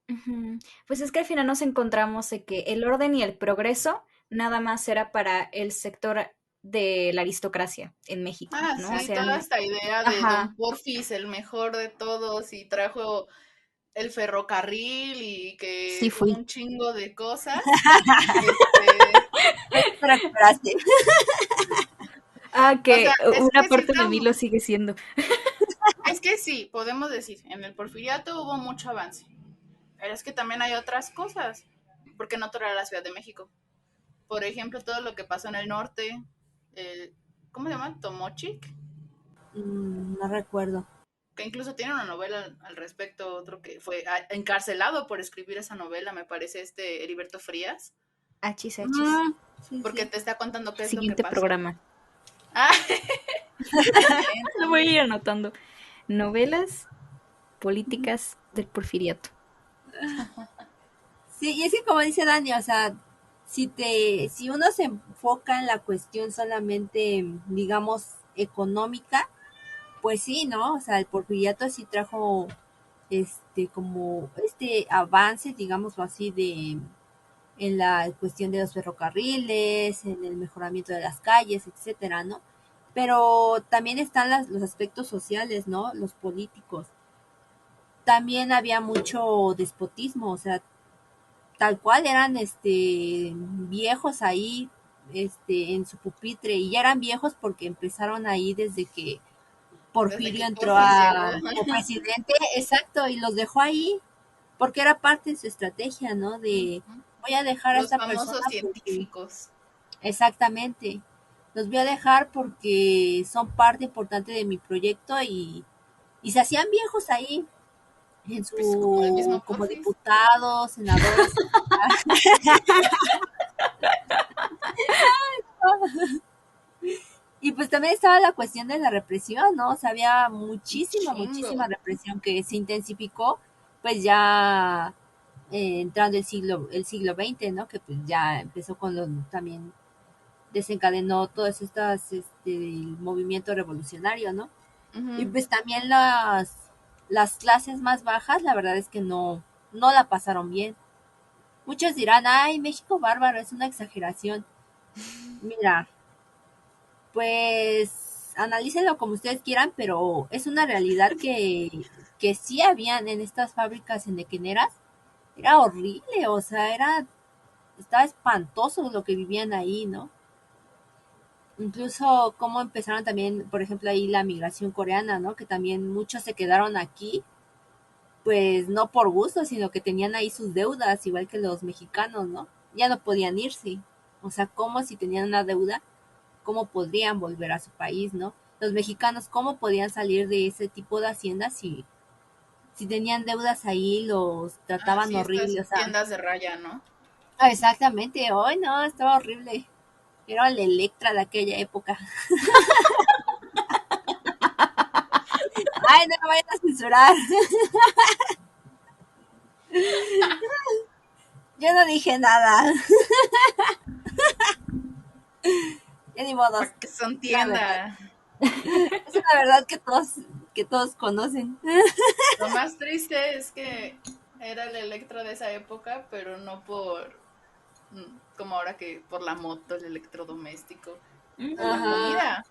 S3: Ujú. Pues es que al final nos encontramos de que el orden y el progreso nada más era para el sector de la aristocracia en México,
S1: Ah,
S3: ¿no? O
S1: sí,
S3: sea,
S1: toda esta idea de Don
S3: ajá.
S1: Porfis, el mejor de todos, y trajo el ferrocarril y
S2: Sí
S1: que
S2: fui.
S1: un chingo de cosas. Este,
S2: Pero esperaste.
S3: Ah,
S1: o sea,
S3: que
S1: es
S3: una
S1: que sí
S3: parte de
S1: está,
S3: mí lo sigue siendo.
S1: es que sí, podemos decir, en el porfiriato hubo mucho avance. Pero es que también hay otras cosas, porque no toda la Ciudad de México. Por ejemplo, todo lo que pasó en el norte, el, ¿cómo se llama? Tomochic,
S2: No recuerdo.
S1: que incluso tiene una novela al respecto, otro que fue encarcelado por escribir esa novela, me parece Heriberto Frías,
S3: Achis, achis.
S2: Mm, sí,
S1: porque
S2: sí.
S1: te está contando qué es lo que
S3: Siguiente
S1: pasó.
S3: programa.
S1: Ah, también,
S3: Lo voy a
S1: también.
S3: ir anotando. Novelas políticas del porfiriato.
S2: Sí, y es que como dice Dani, o sea, si uno se enfoca en la cuestión solamente, digamos, económica, pues sí, ¿no? O sea, el porfiriato sí trajo como avance, digámoslo así, en la cuestión de los ferrocarriles, en el mejoramiento de las calles, etcétera, ¿no? Pero también están los aspectos sociales, ¿no? Los políticos. También había mucho despotismo, o sea, tal cual eran viejos ahí en su pupitre, y ya eran viejos porque empezaron ahí desde que
S1: Desde
S2: Porfirio
S1: que
S2: entró
S1: Porfi llegó.
S2: como presidente, exacto, y los dejó ahí porque era parte de su estrategia, ¿no? De voy a dejar a
S1: Los
S2: esta persona
S1: famosos
S2: porque
S1: científicos.
S2: exactamente, los voy a dejar porque son parte importante de mi proyecto, y se hacían viejos ahí en
S1: Pues como el
S2: su
S1: mismo
S2: como
S1: Porfis.
S2: diputados, senadores. Y pues también estaba la cuestión de la represión, ¿no? O sea, había
S1: Un
S2: muchísima
S1: chingo.
S2: represión que se intensificó, pues ya entrando el siglo XX, ¿no? Que pues ya empezó también desencadenó todas el movimiento revolucionario, ¿no? Y
S1: Ujú.
S2: pues también las clases más bajas, la verdad es que no la pasaron bien. Muchos dirán, ay, México bárbaro, es una exageración. Mira, pues analícenlo como ustedes quieran, pero es una realidad que sí habían en estas fábricas enequeneras. Era horrible, o sea, estaba espantoso lo que vivían ahí, ¿no? Incluso cómo empezaron también, por ejemplo, ahí la migración coreana, ¿no? Que también muchos se quedaron aquí, pues no por gusto, sino que tenían ahí sus deudas, igual que los mexicanos, ¿no? Ya no podían irse. O sea, como si tenían una deuda, cómo podrían volver a su país, ¿no? Los mexicanos, cómo podían salir de ese tipo de haciendas si tenían deudas ahí, los
S1: Ah,
S2: trataban
S1: sí, estas
S2: horrible, o sea,
S1: tiendas de raya, ¿no?
S2: exactamente, hoy no, estaba horrible. Era la Electra de aquella época. Ay, no me vayan a censurar. Yo no dije nada. Ya ni modos.
S1: ¿Para qué son
S2: Es una verdad.
S1: tienda?
S2: Es una verdad que todos conocen.
S1: Lo más triste es que era el Electro de esa época, pero no por, como ahora que por la moto, el electrodoméstico, por la
S2: Ajá.
S1: comida.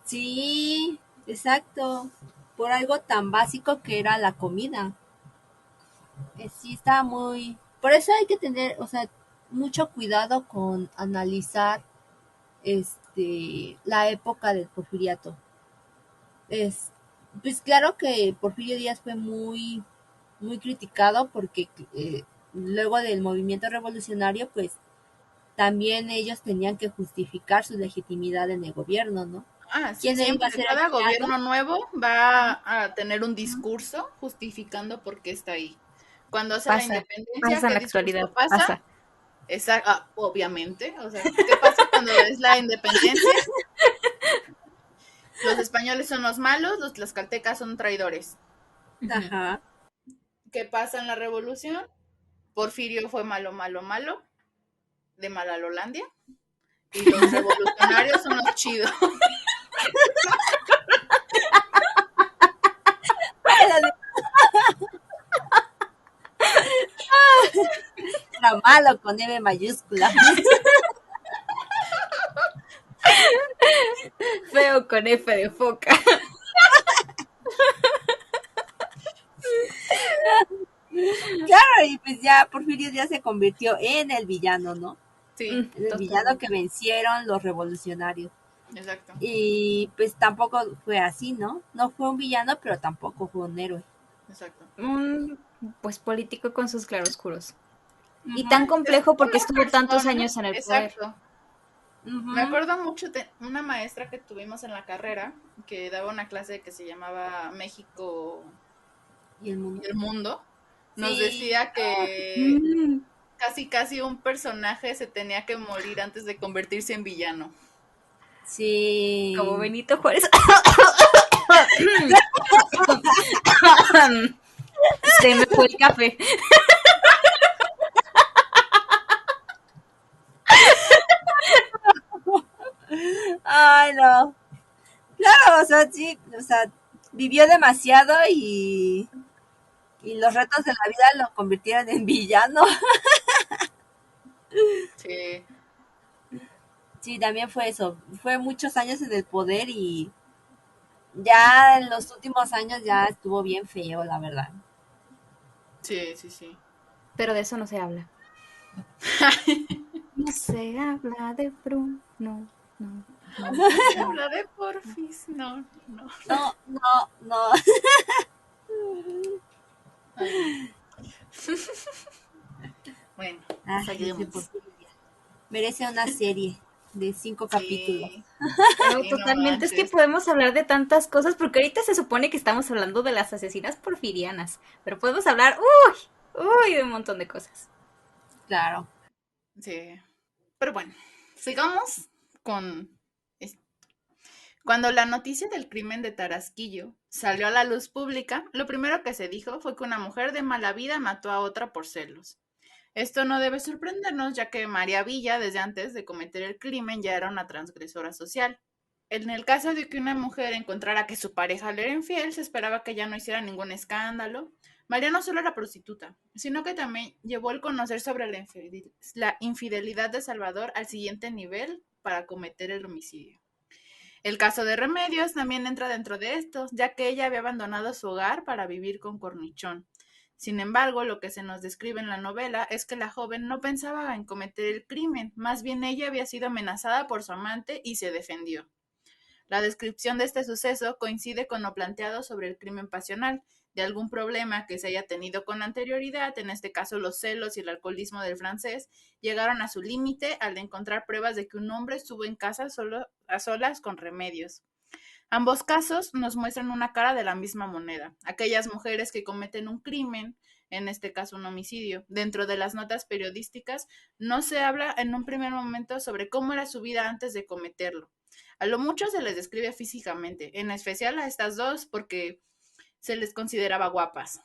S2: Sí, exacto. Por algo tan básico que era la comida. Sí, está muy. Por eso hay que tener, o sea, mucho cuidado con analizar la época del porfiriato. Es, pues claro que Porfirio Díaz fue muy criticado porque luego del movimiento revolucionario, pues también ellos tenían que justificar su legitimidad en el gobierno, ¿no?
S1: Ah, sí,
S2: ¿Quién iba a
S1: siempre.
S2: ser el
S1: Cada
S2: villano?
S1: gobierno nuevo va a tener un discurso justificando por qué está ahí. Cuando hace la
S3: Pasa.
S1: independencia,
S3: Pasa en
S1: ¿qué
S3: la actualidad.
S1: discurso pasa?
S3: Pasa.
S1: Obviamente. O sea, ¿qué pasa cuando es la independencia? Los españoles son los malos, los tlaxcaltecas son traidores.
S3: Ujú.
S2: Ajá.
S1: ¿Qué pasa en la revolución? Porfirio fue malo, malo, malo, de Malalolandia, y los revolucionarios son los chidos.
S2: Era malo con M mayúscula.
S3: Feo con F de foca.
S2: y pues ya Porfirio ya se convirtió en el villano, ¿no?
S1: Sí,
S2: En el
S3: Totalmente.
S2: villano que vencieron los revolucionarios.
S1: exacto.
S2: Y pues tampoco fue así, ¿no? No fue un villano, pero tampoco fue un héroe.
S1: Exacto.
S3: Un pues político con sus claroscuros. Y
S2: Ujú,
S3: tan
S1: Es
S3: complejo porque
S1: una
S3: estuvo tantos
S1: persona,
S3: años en el poder.
S1: exacto. Me
S2: ujú.
S1: acuerdo mucho de una maestra que tuvimos en la carrera que daba una clase que se llamaba México
S2: Y el mundo.
S1: y el mundo. Nos
S2: Sí,
S1: decía que
S3: Mm,
S1: casi un personaje se tenía que morir antes de convertirse en villano.
S3: como
S2: sí.
S3: Benito Juárez. Se me fue el café.
S2: Ay, no. Claro, o sea, sí, o sea, vivió demasiado y los retos de la vida lo convirtieron en villano.
S1: Sí,
S2: Sí, también fue eso. Fue muchos años en el poder y ya en los últimos años ya estuvo bien feo, la verdad.
S1: sí, sí, sí.
S3: Pero de eso no se habla. No se habla de Bruno. No, no, no.
S1: No se habla de Porfis, no, no.
S2: No, no, no.
S1: Ay, no. Bueno,
S2: Ah, ese
S1: seguimos.
S2: Porfirio Díaz. Merece una serie de 5 capítulos.
S1: Sí,
S3: No,
S1: sí, no
S3: totalmente. Es que
S1: manches.
S3: podemos hablar de tantas cosas porque ahorita se supone que estamos hablando de las asesinas porfirianas, pero podemos hablar, de un montón de cosas.
S2: Claro.
S1: Sí. Pero bueno, sigamos con... es- Cuando la noticia del crimen de Tarasquillo salió a la luz pública, lo primero que se dijo fue que una mujer de mala vida mató a otra por celos. Esto no debe sorprendernos, ya que María Villa, desde antes de cometer el crimen, ya era una transgresora social. En el caso de que una mujer encontrara que su pareja le era infiel, se esperaba que ella no hiciera ningún escándalo. María no solo era prostituta, sino que también llevó el conocer sobre la infidelidad de Salvador al siguiente nivel para cometer el homicidio. El caso de Remedios también entra dentro de esto, ya que ella había abandonado su hogar para vivir con Cornichón. Sin embargo, lo que se nos describe en la novela es que la joven no pensaba en cometer el crimen, más bien ella había sido amenazada por su amante y se defendió. La descripción de este suceso coincide con lo planteado sobre el crimen pasional, de algún problema que se haya tenido con anterioridad, en este caso los celos y el alcoholismo del francés, llegaron a su límite al encontrar pruebas de que un hombre estuvo en casa solo a solas con Remedios. Ambos casos nos muestran una cara de la misma moneda. Aquellas mujeres que cometen un crimen, en este caso un homicidio, dentro de las notas periodísticas, no se habla en un primer momento sobre cómo era su vida antes de cometerlo. A lo mucho se les describe físicamente, en especial a estas dos porque se les consideraba guapas.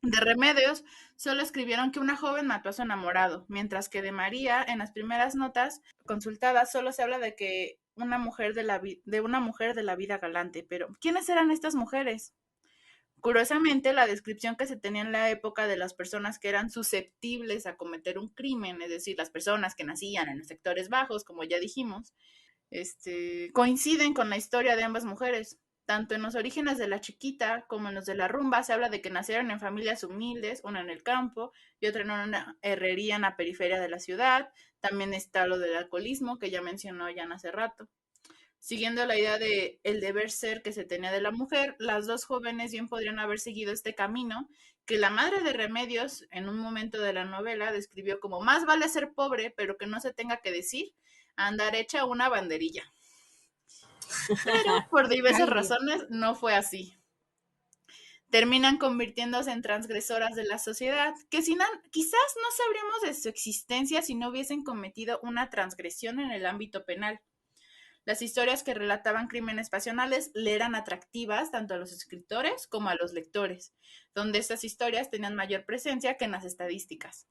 S1: De Remedios solo escribieron que una joven mató a su enamorado, mientras que de María, en las primeras notas consultadas, solo se habla de que una mujer de la vida galante. Pero, ¿quiénes eran estas mujeres? Curiosamente, la descripción que se tenía en la época de las personas que eran susceptibles a cometer un crimen, es decir, las personas que nacían en los sectores bajos, como ya dijimos, coinciden con la historia de ambas mujeres. Tanto en los orígenes de la chiquita como en los de la rumba se habla de que nacieron en familias humildes, una en el campo y otra en una herrería en la periferia de la ciudad. También está lo del alcoholismo que ya mencionó Jan hace rato. Siguiendo la idea de el deber ser que se tenía de la mujer, las dos jóvenes bien podrían haber seguido este camino que la madre de Remedios en un momento de la novela describió como más vale ser pobre, pero que no se tenga que decir, andar hecha una banderilla. Pero por diversas
S2: Ay, Dios.
S1: razones no fue así. Terminan convirtiéndose en transgresoras de la sociedad, que quizás no sabríamos de su existencia si no hubiesen cometido una transgresión en el ámbito penal. Las historias que relataban crímenes pasionales le eran atractivas tanto a los escritores como a los lectores, donde estas historias tenían mayor presencia que en las estadísticas.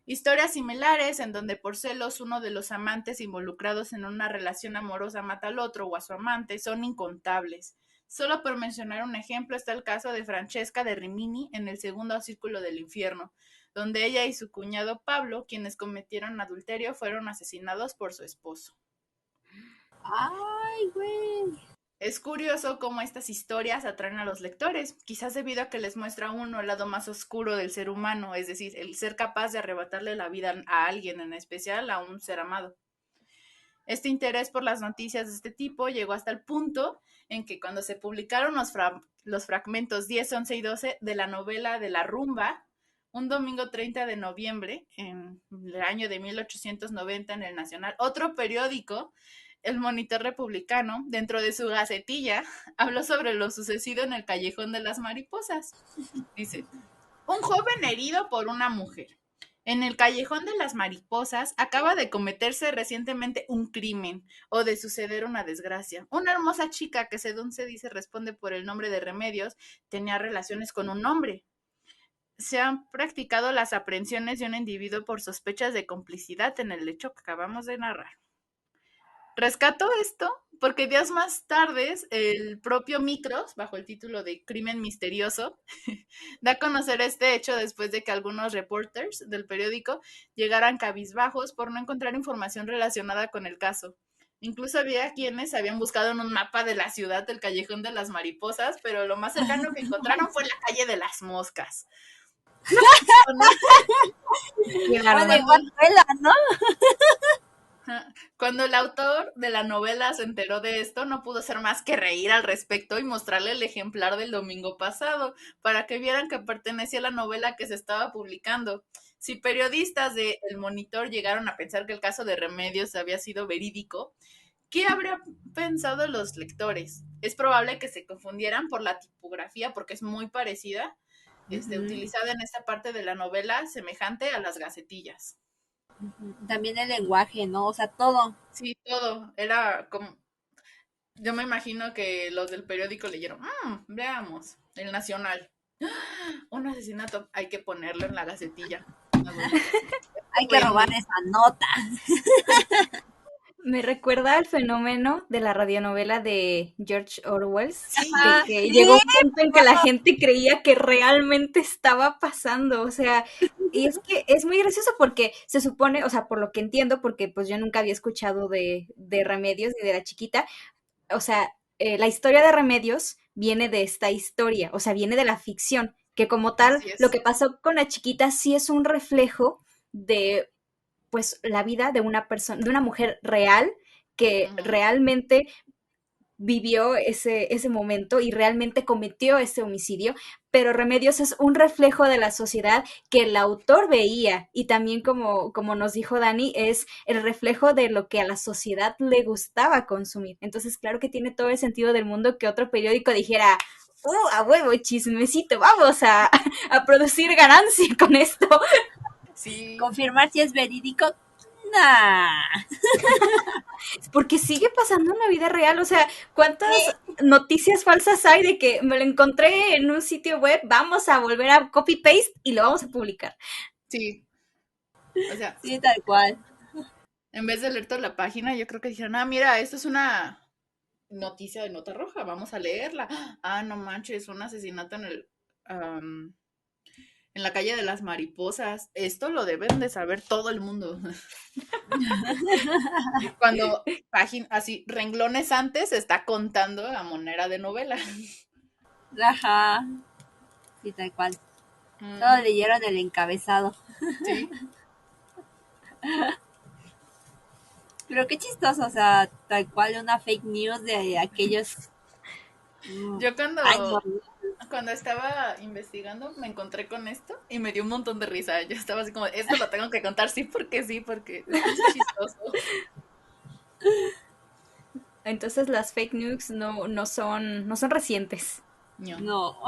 S1: Historias similares en donde por celos uno de los amantes involucrados en una relación amorosa mata al otro o a su amante son incontables. Solo por mencionar un ejemplo está el caso de Francesca de Rimini en el segundo círculo del infierno, donde ella y su cuñado Pablo, quienes cometieron adulterio, fueron asesinados por su esposo.
S2: Ay, güey.
S1: Es curioso cómo estas historias atraen a los lectores, quizás debido a que les muestra a uno el lado más oscuro del ser humano, es decir, el ser capaz de arrebatarle la vida a alguien, en especial a un ser amado. Este interés por las noticias de este tipo llegó hasta el punto en que cuando se publicaron los fragmentos 10, 11 y 12 de la novela de La Rumba, un domingo 30 de noviembre, en el año de 1890, en el Nacional, otro periódico, el Monitor Republicano, dentro de su gacetilla, habló sobre lo sucedido en el Callejón de las Mariposas. Dice, un joven herido por una mujer. En el Callejón de las Mariposas acaba de cometerse recientemente un crimen o de suceder una desgracia. Una hermosa chica que según se dice responde por el nombre de Remedios tenía relaciones con un hombre. Se han practicado las aprehensiones de un individuo por sospechas de complicidad en el hecho que acabamos de narrar. Rescató esto porque días más tarde el propio Micros, bajo el título de Crimen Misterioso, da a conocer este hecho después de que algunos reporters del periódico llegaran cabizbajos por no encontrar información relacionada con el caso. Incluso había quienes habían buscado en un mapa de la ciudad el Callejón de las Mariposas, pero lo más cercano que encontraron fue la calle de las Moscas.
S2: Bueno, igual novela, ¿no?
S1: Cuando el autor de la novela se enteró de esto, no pudo hacer más que reír al respecto y mostrarle el ejemplar del domingo pasado, para que vieran que pertenecía a la novela que se estaba publicando. Si periodistas de El Monitor llegaron a pensar que el caso de Remedios había sido verídico, ¿qué habrían pensado los lectores? Es probable que se confundieran por la tipografía, porque es muy parecida, utilizada en esta parte de la novela, semejante a las gacetillas.
S2: También el lenguaje, ¿no? O sea, todo.
S1: Sí, todo. Era como... Yo me imagino que los del periódico leyeron, veamos, El Nacional. Un asesinato, hay que ponerlo en la gacetilla.
S2: Hay que robar esa nota.
S3: Me recuerda al fenómeno de la radionovela de George Orwell,
S2: Ajá,
S3: de que
S2: sí.
S3: llegó un punto en que la gente creía que realmente estaba pasando, o sea, y es que es muy gracioso porque se supone, o sea, por lo que entiendo, porque pues yo nunca había escuchado de Remedios ni de la chiquita, o sea, la historia de Remedios viene de esta historia, o sea, viene de la ficción, que como tal, lo que pasó con la chiquita sí es un reflejo de pues la vida de una persona, de una mujer real que realmente vivió ese momento y realmente cometió ese homicidio, pero Remedios es un reflejo de la sociedad que el autor veía y también como nos dijo Dani, es el reflejo de lo que a la sociedad le gustaba consumir. Entonces, claro que tiene todo el sentido del mundo que otro periódico dijera, a huevo, chismecito, vamos a producir ganancia con esto.
S1: Sí.
S2: Confirmar si es verídico. Nah.
S3: Porque sigue pasando en la vida real, o sea, ¿cuántas noticias falsas hay de que me lo encontré en un sitio web, vamos a volver a copy-paste y lo vamos a publicar?
S1: Sí. O sea,
S2: sí, tal cual.
S1: En vez de leer toda la página, yo creo que dijeron, mira, esto es una noticia de nota roja, vamos a leerla. No manches, un asesinato en la calle de las Mariposas. Esto lo deben de saber todo el mundo. Cuando así, renglones antes, está contando a manera de novela.
S2: Ajá. Sí, tal cual. Todos leyeron el encabezado.
S1: Sí.
S2: Pero qué chistoso, o sea, tal cual una fake news de aquellos.
S1: Yo cuando estaba investigando me encontré con esto y me dio un montón de risa. Yo estaba así como, esto lo tengo que contar sí, porque es chistoso.
S3: Entonces las fake news no son recientes.
S2: No.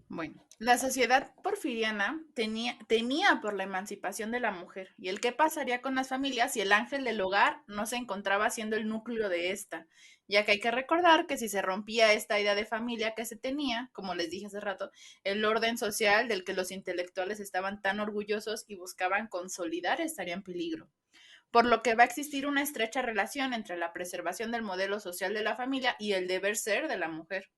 S1: Bueno, la sociedad porfiriana temía por la emancipación de la mujer y el qué pasaría con las familias si el ángel del hogar no se encontraba siendo el núcleo de esta, ya que hay que recordar que si se rompía esta idea de familia que se tenía, como les dije hace rato, el orden social del que los intelectuales estaban tan orgullosos y buscaban consolidar estaría en peligro. Por lo que va a existir una estrecha relación entre la preservación del modelo social de la familia y el deber ser de la mujer.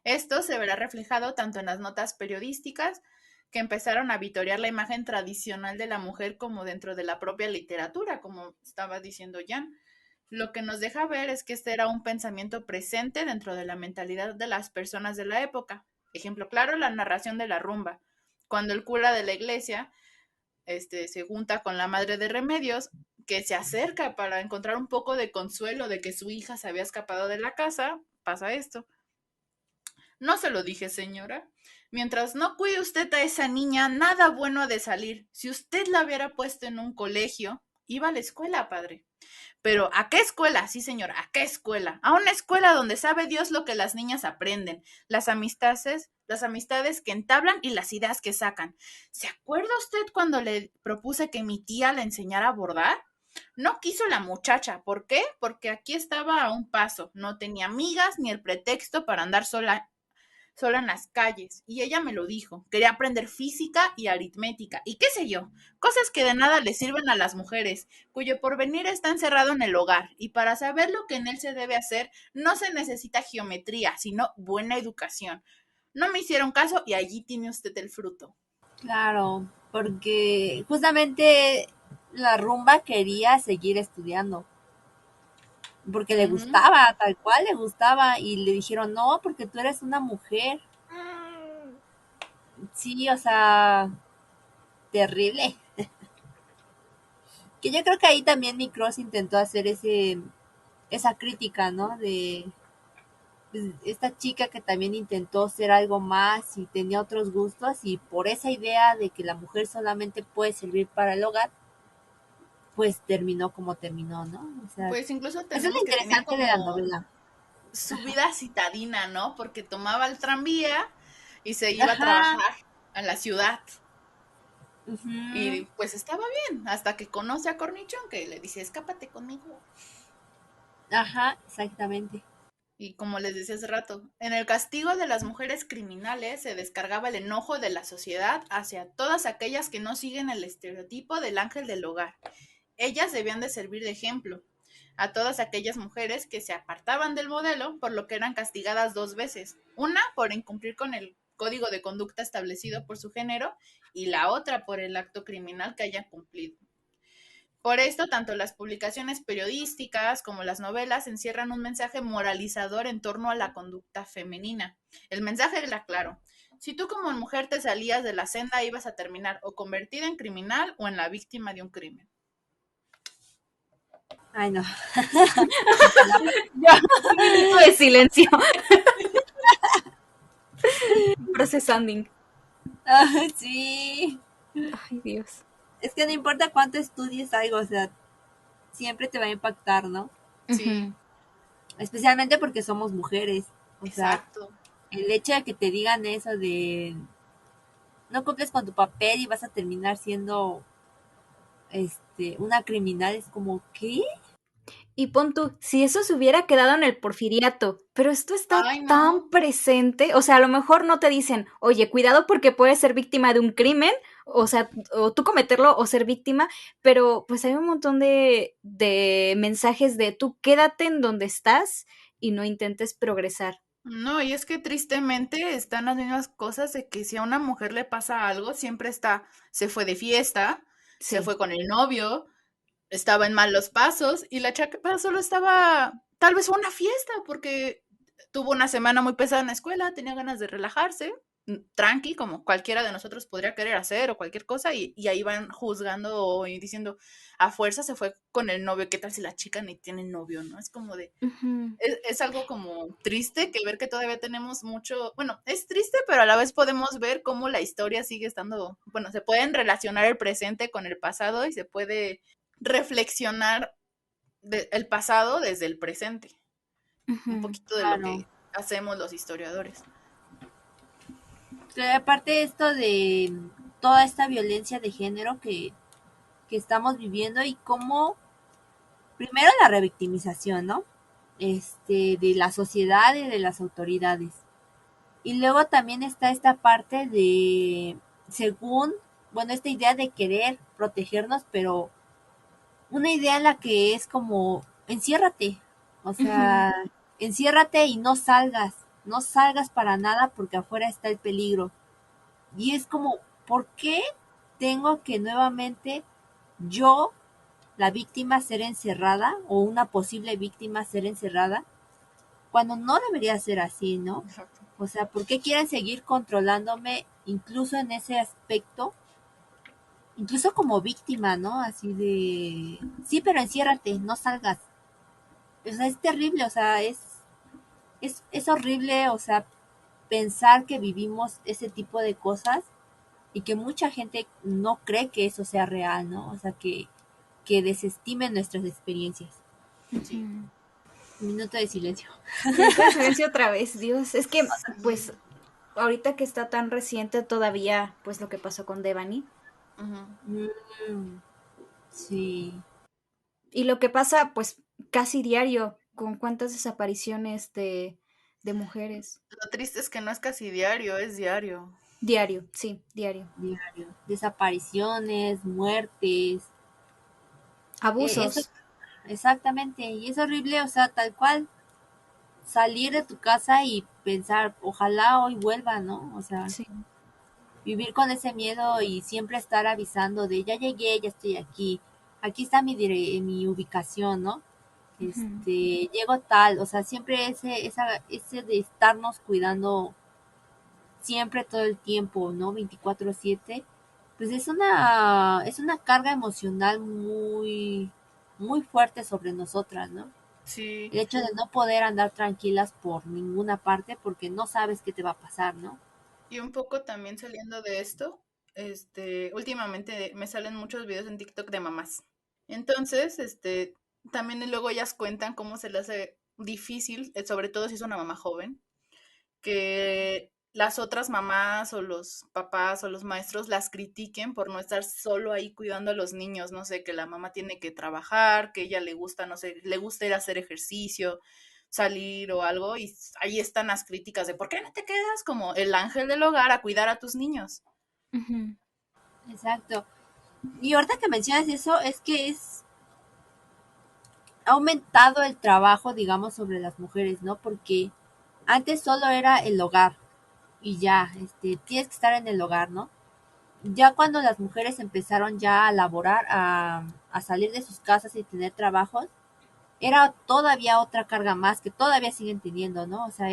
S1: Esto se verá reflejado tanto en las notas periodísticas que empezaron a vitorear la imagen tradicional de la mujer como dentro de la propia literatura, como estaba diciendo Jan. Lo que nos deja ver es que este era un pensamiento presente dentro de la mentalidad de las personas de la época. Ejemplo claro, la narración de la rumba. Cuando el cura de la iglesia se junta con la madre de Remedios, que se acerca para encontrar un poco de consuelo de que su hija se había escapado de la casa, pasa esto. No se lo dije, señora. Mientras no cuide usted a esa niña, nada bueno ha de salir. Si usted la hubiera puesto en un colegio, iba a la escuela, padre. Pero ¿a qué escuela? Sí, señora, ¿a qué escuela? A una escuela donde sabe Dios lo que las niñas aprenden, las amistades que entablan y las ideas que sacan. ¿Se acuerda usted cuando le propuse que mi tía le enseñara a bordar? No quiso la muchacha. ¿Por qué? Porque aquí estaba a un paso. No tenía amigas ni el pretexto para andar sola en las calles, y ella me lo dijo. Quería aprender física y aritmética, y qué sé yo, cosas que de nada le sirven a las mujeres, cuyo porvenir está encerrado en el hogar, y para saber lo que en él se debe hacer, no se necesita geometría, sino buena educación. No me hicieron caso y allí tiene usted el fruto.
S2: Claro, porque justamente la rumba quería seguir estudiando, porque le
S1: Ujú.
S2: gustaba, tal cual le gustaba, y le dijeron, no, porque tú eres una mujer. Sí, o sea, terrible. Que yo creo que ahí también mi Cross intentó hacer esa crítica, ¿no? De pues, esta chica que también intentó ser algo más y tenía otros gustos y por esa idea de que la mujer solamente puede servir para el hogar, pues terminó como terminó, ¿no? O sea,
S1: Pues incluso
S2: eso es lo
S1: tenemos que tenía
S2: interesante de la
S1: como
S2: novela.
S1: su vida citadina, ¿no? Porque tomaba el tranvía y se iba a
S2: Ajá.
S1: trabajar a la ciudad.
S2: Ujú.
S1: Y pues estaba bien, hasta que conoce a Cornichón, que le dice, escápate conmigo.
S2: Ajá, exactamente.
S1: Y como les decía hace rato, en el castigo de las mujeres criminales se descargaba el enojo de la sociedad hacia todas aquellas que no siguen el estereotipo del ángel del hogar. Ellas debían de servir de ejemplo a todas aquellas mujeres que se apartaban del modelo, por lo que eran castigadas dos veces. Una por incumplir con el código de conducta establecido por su género y la otra por el acto criminal que hayan cumplido. Por esto, tanto las publicaciones periodísticas como las novelas encierran un mensaje moralizador en torno a la conducta femenina. El mensaje era claro. Si tú como mujer te salías de la senda, ibas a terminar o convertida en criminal o en la víctima de un crimen.
S2: Ay, no.
S3: Un minuto de silencio. Processing.
S2: Ay, sí.
S3: Ay, Dios.
S2: Es que no importa cuánto estudies algo, o sea, siempre te va a impactar, ¿no?
S1: Sí,
S3: Ujú.
S2: Especialmente porque somos mujeres. O sea,
S1: exacto.
S2: el hecho de que te digan eso de no cumples con tu papel y vas a terminar siendo una criminal es como, ¿qué?
S3: Y pon tú, si eso se hubiera quedado en el porfiriato, pero esto está
S1: Ay,
S3: tan
S1: no.
S3: presente, o sea, a lo mejor no te dicen, oye, cuidado porque puedes ser víctima de un crimen, o sea, o tú cometerlo o ser víctima, pero pues hay un montón de mensajes de tú quédate en donde estás y no intentes progresar.
S1: No, y es que tristemente están las mismas cosas de que si a una mujer le pasa algo, siempre está, se fue de fiesta, se
S3: Sí.
S1: fue con el novio, estaba en malos pasos y la chava solo estaba, tal vez fue una fiesta porque tuvo una semana muy pesada en la escuela, tenía ganas de relajarse, tranqui, como cualquiera de nosotros podría querer hacer o cualquier cosa, y ahí van juzgando y diciendo, a fuerza se fue con el novio, ¿qué tal si la chica ni tiene novio, no? Es como de,
S3: Ujú.
S1: es algo como triste que ver que todavía tenemos mucho, bueno, es triste, pero a la vez podemos ver cómo la historia sigue estando, bueno, se pueden relacionar el presente con el pasado y se puede reflexionar el pasado desde el presente, un
S3: Ujú.
S1: poquito de lo
S2: Claro.
S1: que hacemos los historiadores.
S2: Pero aparte de esto de toda esta violencia de género que estamos viviendo y cómo, primero la revictimización, ¿no? De la sociedad y de las autoridades. Y luego también está esta parte de, según, bueno, esta idea de querer protegernos, pero una idea en la que es como, enciérrate, o
S3: Ujú.
S2: sea, enciérrate y no salgas, no salgas para nada porque afuera está el peligro. Y es como, ¿por qué tengo que nuevamente yo la víctima ser encerrada o una posible víctima ser encerrada cuando no debería ser así, ¿no?
S1: Exacto.
S2: O sea, ¿por qué quieren seguir controlándome incluso en ese aspecto? Incluso como víctima, ¿no? Así de, sí, pero enciérrate, no salgas. O sea, es terrible, o sea, es horrible, o sea, pensar que vivimos ese tipo de cosas y que mucha gente no cree que eso sea real, ¿no? O sea, que desestimen nuestras experiencias.
S1: Sí.
S3: Ujú.
S2: Minuto de silencio.
S3: Minuto de silencio otra vez, Dios. Es que,
S1: Sí.
S3: pues, ahorita que está tan reciente todavía, pues lo que pasó con Devani.
S1: Ujú.
S2: Mm, sí.
S3: Y lo que pasa, pues, casi diario, con cuántas desapariciones de mujeres.
S1: Lo triste es que no es casi diario, es diario.
S3: Diario, sí, diario.
S2: Diario. Desapariciones, muertes. Eso,
S3: Abusos.
S2: exactamente. Y es horrible, o sea, tal cual. Salir de tu casa y pensar, ojalá hoy vuelva, ¿no? O sea,
S3: Sí.
S2: vivir con ese miedo y siempre estar avisando de ya llegué, ya estoy aquí. Aquí está mi ubicación, ¿no?
S3: Ujú.
S2: Llego tal, o sea, siempre ese de estarnos cuidando siempre todo el tiempo, ¿no? 24/7, pues es una carga emocional muy fuerte sobre nosotras, ¿no?
S1: Sí.
S2: El hecho de no poder andar tranquilas por ninguna parte porque no sabes qué te va a pasar, ¿no?
S1: Y un poco también saliendo de esto, últimamente me salen muchos videos en TikTok de mamás. Entonces, también luego ellas cuentan cómo se les hace difícil, sobre todo si es una mamá joven, que las otras mamás o los papás o los maestros las critiquen por no estar solo ahí cuidando a los niños, no sé, que la mamá tiene que trabajar, que ella le gusta, no sé, le gusta ir a hacer ejercicio, salir o algo, y ahí están las críticas de ¿por qué no te quedas como el ángel del hogar a cuidar a tus niños?
S3: Ujú.
S2: Exacto. Y ahorita que mencionas eso, es que ha aumentado el trabajo, digamos, sobre las mujeres, ¿no? Porque antes solo era el hogar y ya, tienes que estar en el hogar, ¿no? Ya cuando las mujeres empezaron ya a laborar, a salir de sus casas y tener trabajos, era todavía otra carga más que todavía siguen teniendo, ¿no? O sea,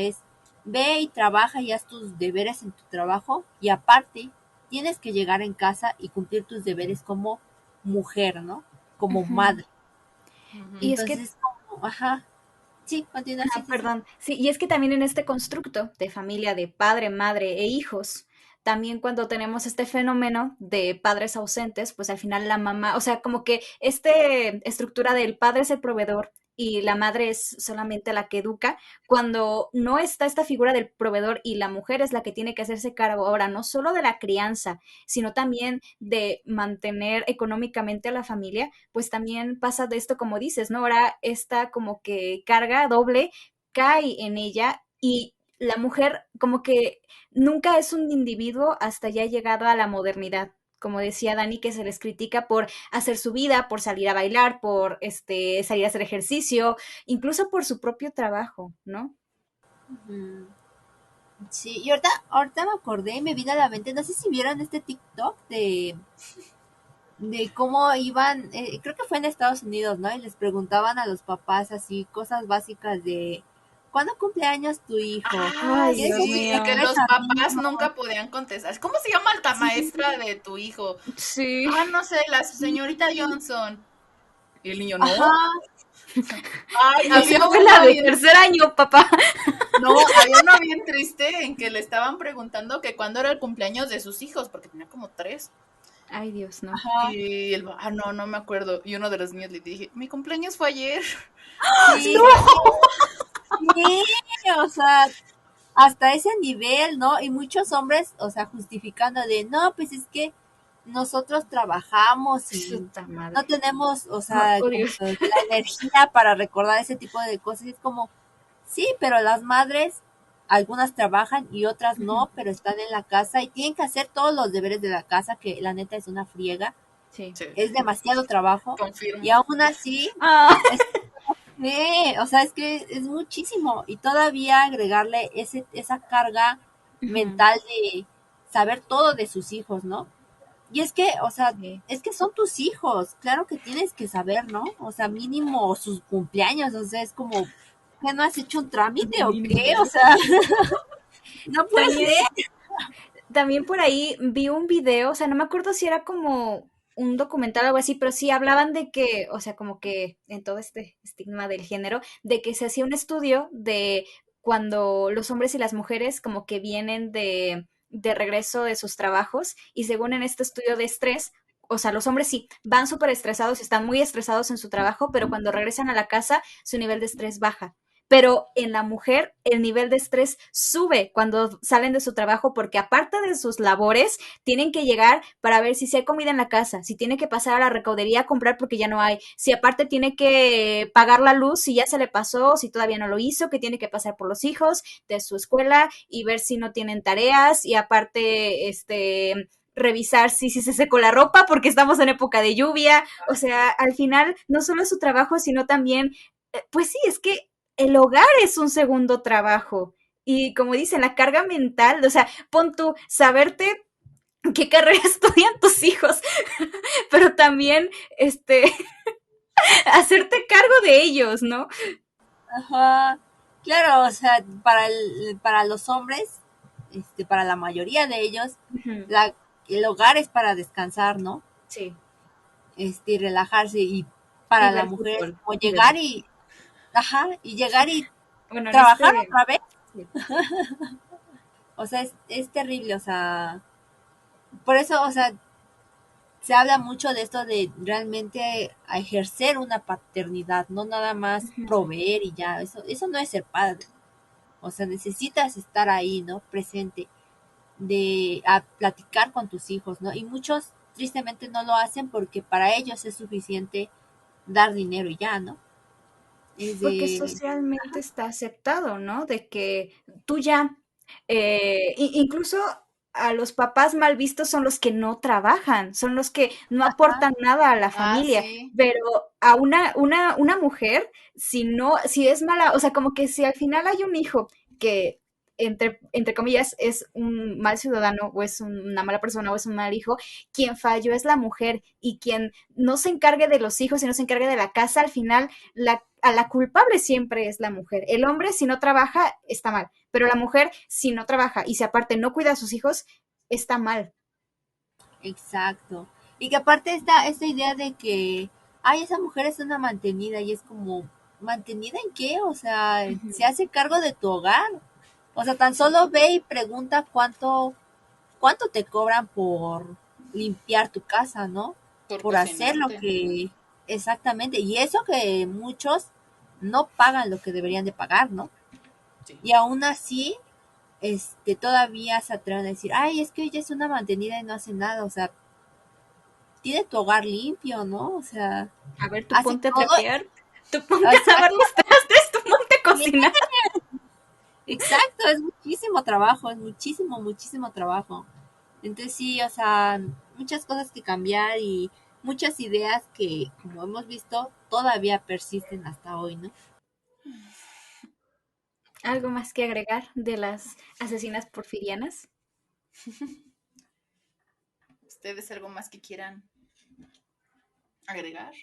S2: ve y trabaja y haz tus deberes en tu trabajo y aparte tienes que llegar en casa y cumplir tus deberes como mujer, ¿no? Como
S3: Ujú.
S2: madre.
S1: Ujú.
S3: Y es que
S2: Entonces, como, ajá, sí, continúa, sí, sí, sí.
S3: perdón. Sí, y es que también en este constructo de familia de padre, madre e hijos, también cuando tenemos este fenómeno de padres ausentes, pues al final la mamá, o sea, como que esta estructura del padre es el proveedor y la madre es solamente la que educa, cuando no está esta figura del proveedor y la mujer es la que tiene que hacerse cargo ahora, no solo de la crianza, sino también de mantener económicamente a la familia, pues también pasa de esto como dices, ¿no? Ahora esta como que carga doble cae en ella y la mujer como que nunca es un individuo hasta ya llegado a la modernidad. Como decía Dani, que se les critica por hacer su vida, por salir a bailar, por salir a hacer ejercicio, incluso por su propio trabajo, ¿no?
S2: Ujú. Sí, y ahorita me acordé y me vino a la mente, no sé si vieron este TikTok de cómo iban, creo que fue en Estados Unidos, ¿no? Y les preguntaban a los papás así cosas básicas de, ¿cuándo cumple años tu hijo?
S1: Ah,
S3: Ay,
S2: ¿Tienes
S3: Dios
S1: sí, y que
S3: mío.
S2: el
S1: los papás
S2: camino?
S1: nunca podían contestar. ¿Cómo se llama la
S2: Sí,
S1: maestra de tu hijo?
S3: Sí.
S1: Ah, no sé, la
S2: sí,
S1: señorita Johnson. Y el niño,
S2: ajá,
S1: ¿no? Ay,
S3: Esa
S1: había
S3: fue la
S1: uno
S3: de
S1: bien,
S3: tercer año, papá.
S1: no, había uno bien triste en que le estaban preguntando que cuándo era el cumpleaños de sus hijos, porque tenía como tres.
S3: Ay, Dios, no.
S2: ajá,
S1: Y él, no, no me acuerdo. Y uno de los niños le dije, mi cumpleaños fue ayer. Así
S2: sí,
S1: como,
S2: sí, o sea, hasta ese nivel, ¿no? Y muchos hombres, o sea, justificando de, no, pues es que nosotros trabajamos y
S3: Puta madre.
S2: no tenemos, o
S3: Ay,
S2: sea,
S3: oh,
S2: como
S3: Dios.
S2: la energía para recordar ese tipo de cosas. Es como, sí, pero las madres, algunas trabajan y otras
S3: Ujú.
S2: no, pero están en la casa y tienen que hacer todos los deberes de la casa, que la neta es una friega,
S3: Sí.
S1: sí,
S2: es demasiado trabajo.
S1: confirmo.
S2: Y aún así,
S3: Ah.
S2: sí, o sea, es que es muchísimo. Y todavía agregarle esa carga
S3: Ujú.
S2: mental de saber todo de sus hijos, ¿no? Y es que, o sea,
S3: Sí.
S2: es que son tus hijos, claro que tienes que saber, ¿no? O sea, mínimo sus cumpleaños, o sea, es como, ¿qué no has hecho un trámite o qué? O sea, no puede
S3: También,
S2: ser.
S3: también por ahí vi un video, o sea, no me acuerdo si era como un documental o algo así, pero sí hablaban de que, o sea, como que en todo este estigma del género, de que se hacía un estudio de cuando los hombres y las mujeres como que vienen de regreso de sus trabajos y según en este estudio de estrés, o sea, los hombres sí, van súper estresados, están muy estresados en su trabajo, pero cuando regresan a la casa, su nivel de estrés baja. Pero en la mujer el nivel de estrés sube cuando salen de su trabajo porque aparte de sus labores, tienen que llegar para ver si hay comida en la casa, si tiene que pasar a la recaudería a comprar porque ya no hay, si aparte tiene que pagar la luz, si ya se le pasó, si todavía no lo hizo, que tiene que pasar por los hijos de su escuela y ver si no tienen tareas y aparte, revisar si se secó la ropa porque estamos en época de lluvia. O sea, al final no solo es su trabajo, sino también, pues sí, es que el hogar es un segundo trabajo. Y como dicen, la carga mental, o sea, pon tú, saberte qué carrera estudian tus hijos, pero también, hacerte cargo de ellos, ¿no?
S2: Ajá. Claro, o sea, para los hombres, para la mayoría de ellos,
S3: Ujú.
S2: la, el hogar es para descansar, ¿no?
S3: Sí.
S2: Y relajarse. Y
S3: Y
S2: para la
S3: ver
S2: mujer es
S3: fútbol.
S2: como
S3: Y ver
S2: llegar
S3: fútbol.
S2: y llegar y
S3: Bueno, en
S2: trabajar
S3: este.
S2: otra vez.
S3: Sí.
S2: O sea, es terrible, o sea, por eso, o sea, se habla mucho de esto de realmente a ejercer una paternidad, no nada más
S3: Ujú.
S2: proveer y ya, eso no es ser padre. O sea, necesitas estar ahí, ¿no? Presente, a platicar con tus hijos, ¿no? Y muchos tristemente no lo hacen porque para ellos es suficiente dar dinero y ya, ¿no? Es
S3: Porque
S2: de,
S3: socialmente está aceptado, ¿no? De que tú ya, incluso a los papás mal vistos son los que no trabajan, son los que no
S2: ajá,
S3: aportan nada a la
S1: Ah,
S3: familia,
S1: sí.
S3: pero a una mujer, si no, si es mala, o sea, como que si al final hay un hijo que, entre comillas, es un mal ciudadano o es una mala persona o es un mal hijo, quien falló es la mujer y quien no se encargue de los hijos y no se encargue de la casa, al final a la culpable siempre es la mujer. El hombre, si no trabaja, está mal. Pero la mujer, si no trabaja y si aparte no cuida a sus hijos, está mal.
S2: exacto. Y que aparte esta idea de que, ay, esa mujer es una mantenida y es como, ¿mantenida en qué? O sea, se
S3: Ujú.
S2: hace cargo de tu hogar. O sea, tan solo ve y pregunta cuánto te cobran por limpiar tu casa, ¿no?
S1: Por
S2: Por hacer lo
S1: cocinarte.
S2: que exactamente. Y eso que muchos no pagan lo que deberían de pagar, ¿no?
S1: Sí.
S2: Y aún así, todavía se atreven a decir, ay, es que ella es una mantenida y no hace nada. O sea, tiene tu hogar limpio, ¿no? O sea,
S3: A ver, tú
S2: hace
S3: ponte a
S2: todo.
S3: trapear, tú ponte a lavar
S2: Exacto,
S3: los trastes, tú ponte a cocinar.
S2: exacto, es muchísimo trabajo, es muchísimo, muchísimo trabajo. Entonces sí, o sea, muchas cosas que cambiar y muchas ideas que, como hemos visto, todavía persisten hasta hoy, ¿no?
S3: ¿Algo más que agregar de las asesinas porfirianas?
S1: ¿Ustedes algo más que quieran agregar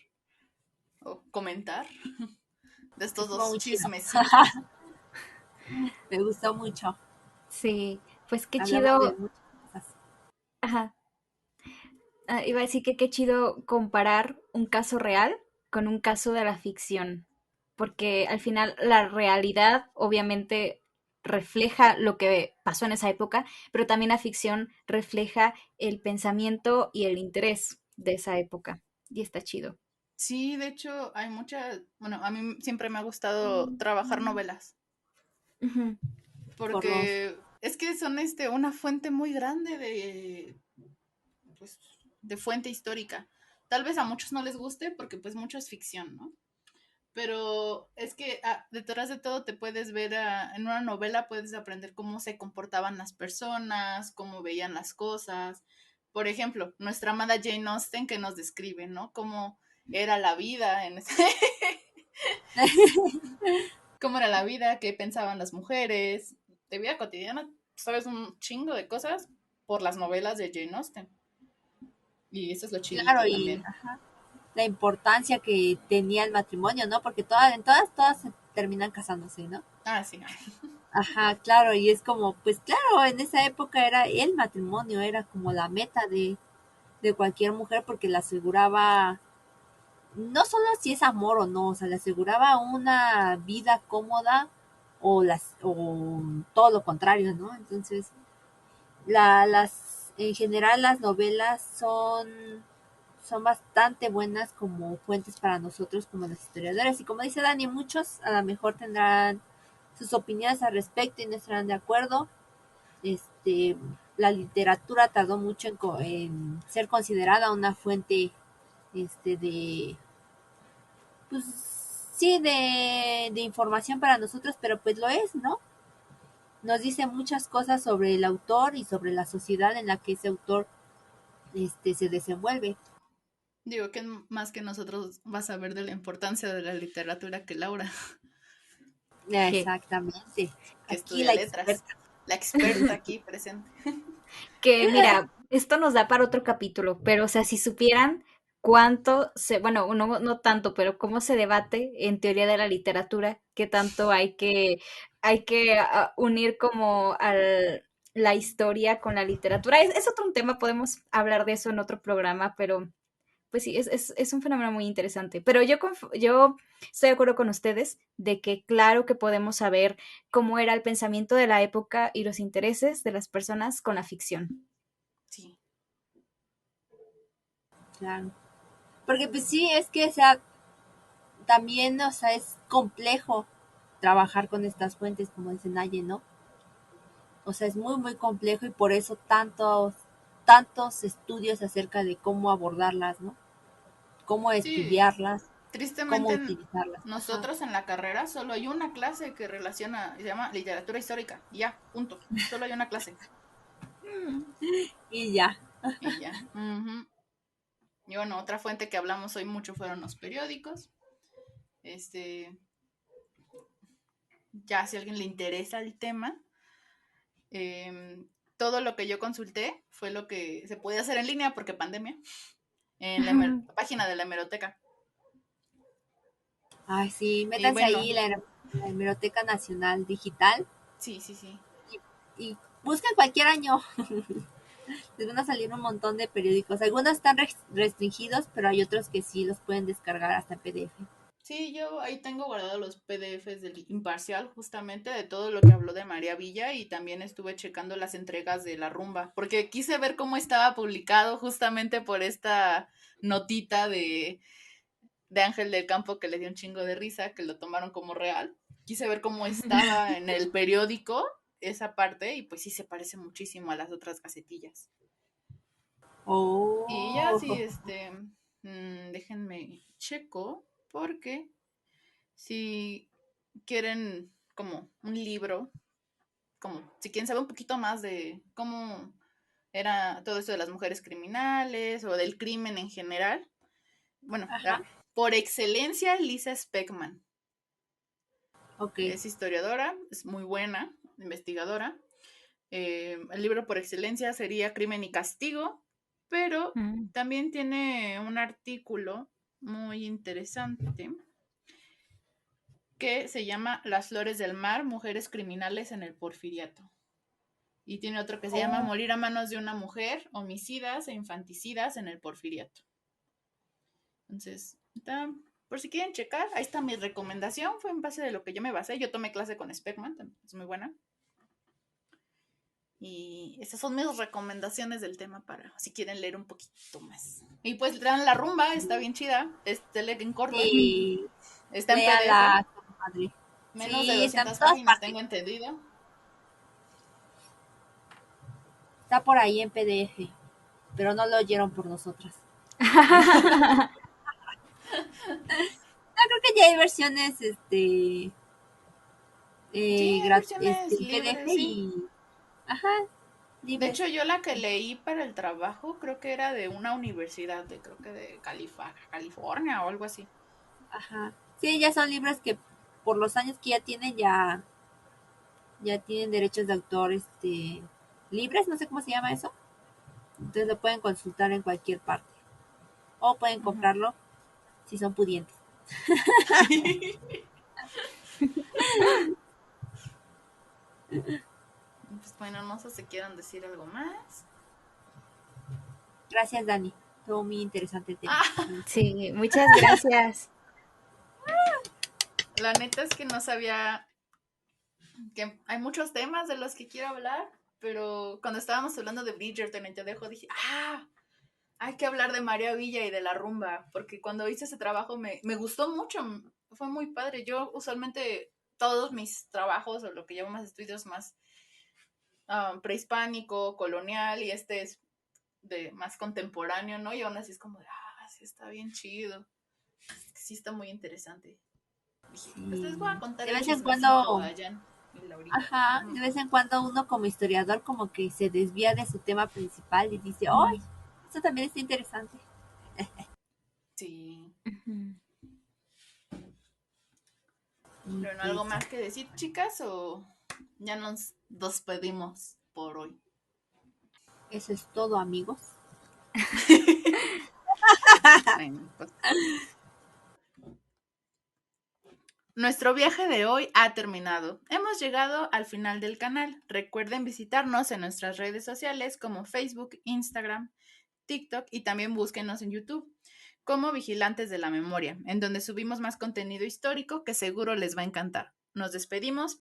S1: o comentar de estos
S2: Estuvo
S1: dos
S2: muy chido.
S1: chismecitos?
S2: Me gustó mucho.
S3: Sí, pues qué
S2: Hablamos de
S3: chido.
S2: muchas cosas.
S3: Ajá. Iba a decir que qué chido comparar un caso real con un caso de la ficción, porque al final la realidad obviamente refleja lo que pasó en esa época, pero también la ficción refleja el pensamiento y el interés de esa época. Y está chido.
S1: Sí, de hecho, hay muchas, bueno, a mí siempre me ha gustado trabajar novelas,
S3: Ujú.
S2: Por dos.
S1: porque es que son una fuente muy grande pues, de fuente histórica. Tal vez a muchos no les guste porque pues mucho es ficción, ¿no? Pero es que detrás de todo te puedes ver, en una novela puedes aprender cómo se comportaban las personas, cómo veían las cosas. Por ejemplo, nuestra amada Jane Austen que nos describe, ¿no? Cómo era la vida cómo era la vida, qué pensaban las mujeres, de vida cotidiana, sabes un chingo de cosas por las novelas de Jane Austen. Y eso es lo
S2: Claro,
S1: chidito
S2: y
S1: también.
S2: la importancia que tenía el matrimonio, ¿no? Porque todas se terminan casándose, ¿no?
S1: Ah, sí.
S2: Ajá, claro, y es como, pues claro, en esa época era el matrimonio, era como la meta de cualquier mujer porque le aseguraba, no solo si es amor o no, o sea, le aseguraba una vida cómoda o todo lo contrario, ¿no? Entonces, en general las novelas son bastante buenas como fuentes para nosotros como los historiadores. Y como dice Dani, muchos a lo mejor tendrán sus opiniones al respecto y no estarán de acuerdo. Este, la literatura tardó mucho en ser considerada una fuente de, pues sí, de información para nosotros, pero pues lo es, ¿no? Nos dice muchas cosas sobre el autor y sobre la sociedad en la que ese autor se desenvuelve.
S1: Digo que más que nosotros vas a ver de la importancia de la literatura que Laura,
S2: Exactamente.
S1: que
S2: Aquí
S1: estudia
S2: la
S1: letras.
S2: experta.
S1: La experta aquí presente.
S3: Que mira, esto nos da para otro capítulo, pero o sea, si supieran bueno, no tanto, pero cómo se debate en teoría de la literatura, qué tanto hay que unir como la historia con la literatura. Es otro un tema, podemos hablar de eso en otro programa, pero pues sí, es un fenómeno muy interesante. Pero yo estoy de acuerdo con ustedes de que claro que podemos saber cómo era el pensamiento de la época y los intereses de las personas con la ficción.
S1: Sí.
S2: Claro. Porque pues sí, es que, o sea, también, o sea, es complejo trabajar con estas fuentes, como dice Naye, ¿no? O sea, es muy, muy complejo y por eso tantos estudios acerca de cómo abordarlas, ¿no? Cómo
S1: Sí,
S2: estudiarlas, cómo
S1: tristemente
S2: utilizarlas. Ajá.
S1: nosotros en la carrera solo hay una clase que relaciona, se llama literatura histórica. Y ya, punto. Solo hay una clase.
S2: Y ya.
S1: Y ya. Ujú. Y bueno, otra fuente que hablamos hoy mucho fueron los periódicos. Este, ya si a alguien le interesa el tema, todo lo que yo consulté fue lo que se podía hacer en línea porque pandemia, en la página de la hemeroteca.
S2: Ay, sí,
S1: Y
S2: métanse
S1: bueno,
S2: ahí la Hemeroteca Nacional Digital
S1: sí, sí, sí.
S2: y busquen cualquier año. Les van a salir un montón de periódicos. Algunos están restringidos, pero hay otros que sí los pueden descargar hasta PDF.
S1: Sí, yo ahí tengo guardados los PDFs del Imparcial, justamente de todo lo que habló de María Villa y también estuve checando las entregas de La Rumba, porque quise ver cómo estaba publicado justamente por esta notita de Ángel del Campo que le dio un chingo de risa, que lo tomaron como real. Quise ver cómo estaba en el periódico esa parte y pues sí se parece muchísimo a las otras gacetillas. Y ya sí,
S2: Oh,
S1: déjenme checo porque si quieren como un libro, como si quieren saber un poquito más de cómo era todo esto de las mujeres criminales o del crimen en general, bueno,
S2: ajá,
S1: por excelencia Lisa Speckman
S2: ok.
S1: es historiadora, es muy buena, investigadora. El libro por excelencia sería Crimen y Castigo, pero
S3: Mm.
S1: también tiene un artículo muy interesante que se llama Las flores del mar, mujeres criminales en el porfiriato. Y tiene otro que se llama
S2: Oh,
S1: Morir a manos de una mujer, homicidas e infanticidas en el porfiriato. Entonces, está, por si quieren checar, ahí está mi recomendación, fue en base de lo que yo me basé. Yo tomé clase con Speckman, es muy buena. Y estas son mis recomendaciones del tema para si quieren leer un poquito más. Y pues lean La Rumba, está bien chida, es en corto,
S2: sí,
S1: está en PDF,
S2: léala, madre.
S1: menos de
S2: Sí, está en
S1: 200
S2: todas
S1: páginas,
S2: partes.
S1: tengo entendido.
S2: Está por ahí en PDF, pero no lo oyeron por nosotras. No, creo que ya hay versiones,
S1: Sí, hay versiones
S2: en PDF
S1: libres, sí.
S2: y, ajá,
S1: De hecho,
S2: libres.
S1: yo la que leí para el trabajo creo que era de una universidad, creo que de California o algo así.
S2: Ajá. Sí, ya son libros que por los años que ya tienen, ya tienen derechos de autor, libres, no sé cómo se llama eso. Entonces lo pueden consultar en cualquier parte. O pueden comprarlo si son pudientes.
S1: Pues bueno, no sé si quieran decir algo más.
S2: Gracias, Dani. Estuvo muy interesante el tema.
S3: Sí, muchas gracias.
S1: La neta es que no sabía que hay muchos temas de los que quiero hablar, pero cuando estábamos hablando de Bridgerton en Te Dejo, dije, hay que hablar de María Villa y de la rumba, porque cuando hice ese trabajo me gustó mucho, fue muy padre. Yo usualmente todos mis trabajos, o lo que llamo más estudios más prehispánico, colonial, y este es de más contemporáneo, ¿no? Y aún así es como de, sí está bien chido. Sí está muy interesante. Dije, pues les voy a contar
S2: De
S1: el
S2: vez en
S1: chismecito
S2: cuando,
S1: a Jan y Laurita.
S2: ajá, de vez en cuando uno como historiador como que se desvía de su tema principal y dice, ¡ay! Esto también está interesante.
S1: Sí.
S3: Ujú.
S1: Bueno, ¿algo más que decir, chicas? ¿O ya nos despedimos por hoy?
S2: Eso es todo, amigos.
S1: Bueno, pues, nuestro viaje de hoy ha terminado. Hemos llegado al final del canal. Recuerden visitarnos en nuestras redes sociales como Facebook, Instagram, TikTok y también búsquenos en YouTube como Vigilantes de la Memoria, en donde subimos más contenido histórico que seguro les va a encantar. Nos despedimos.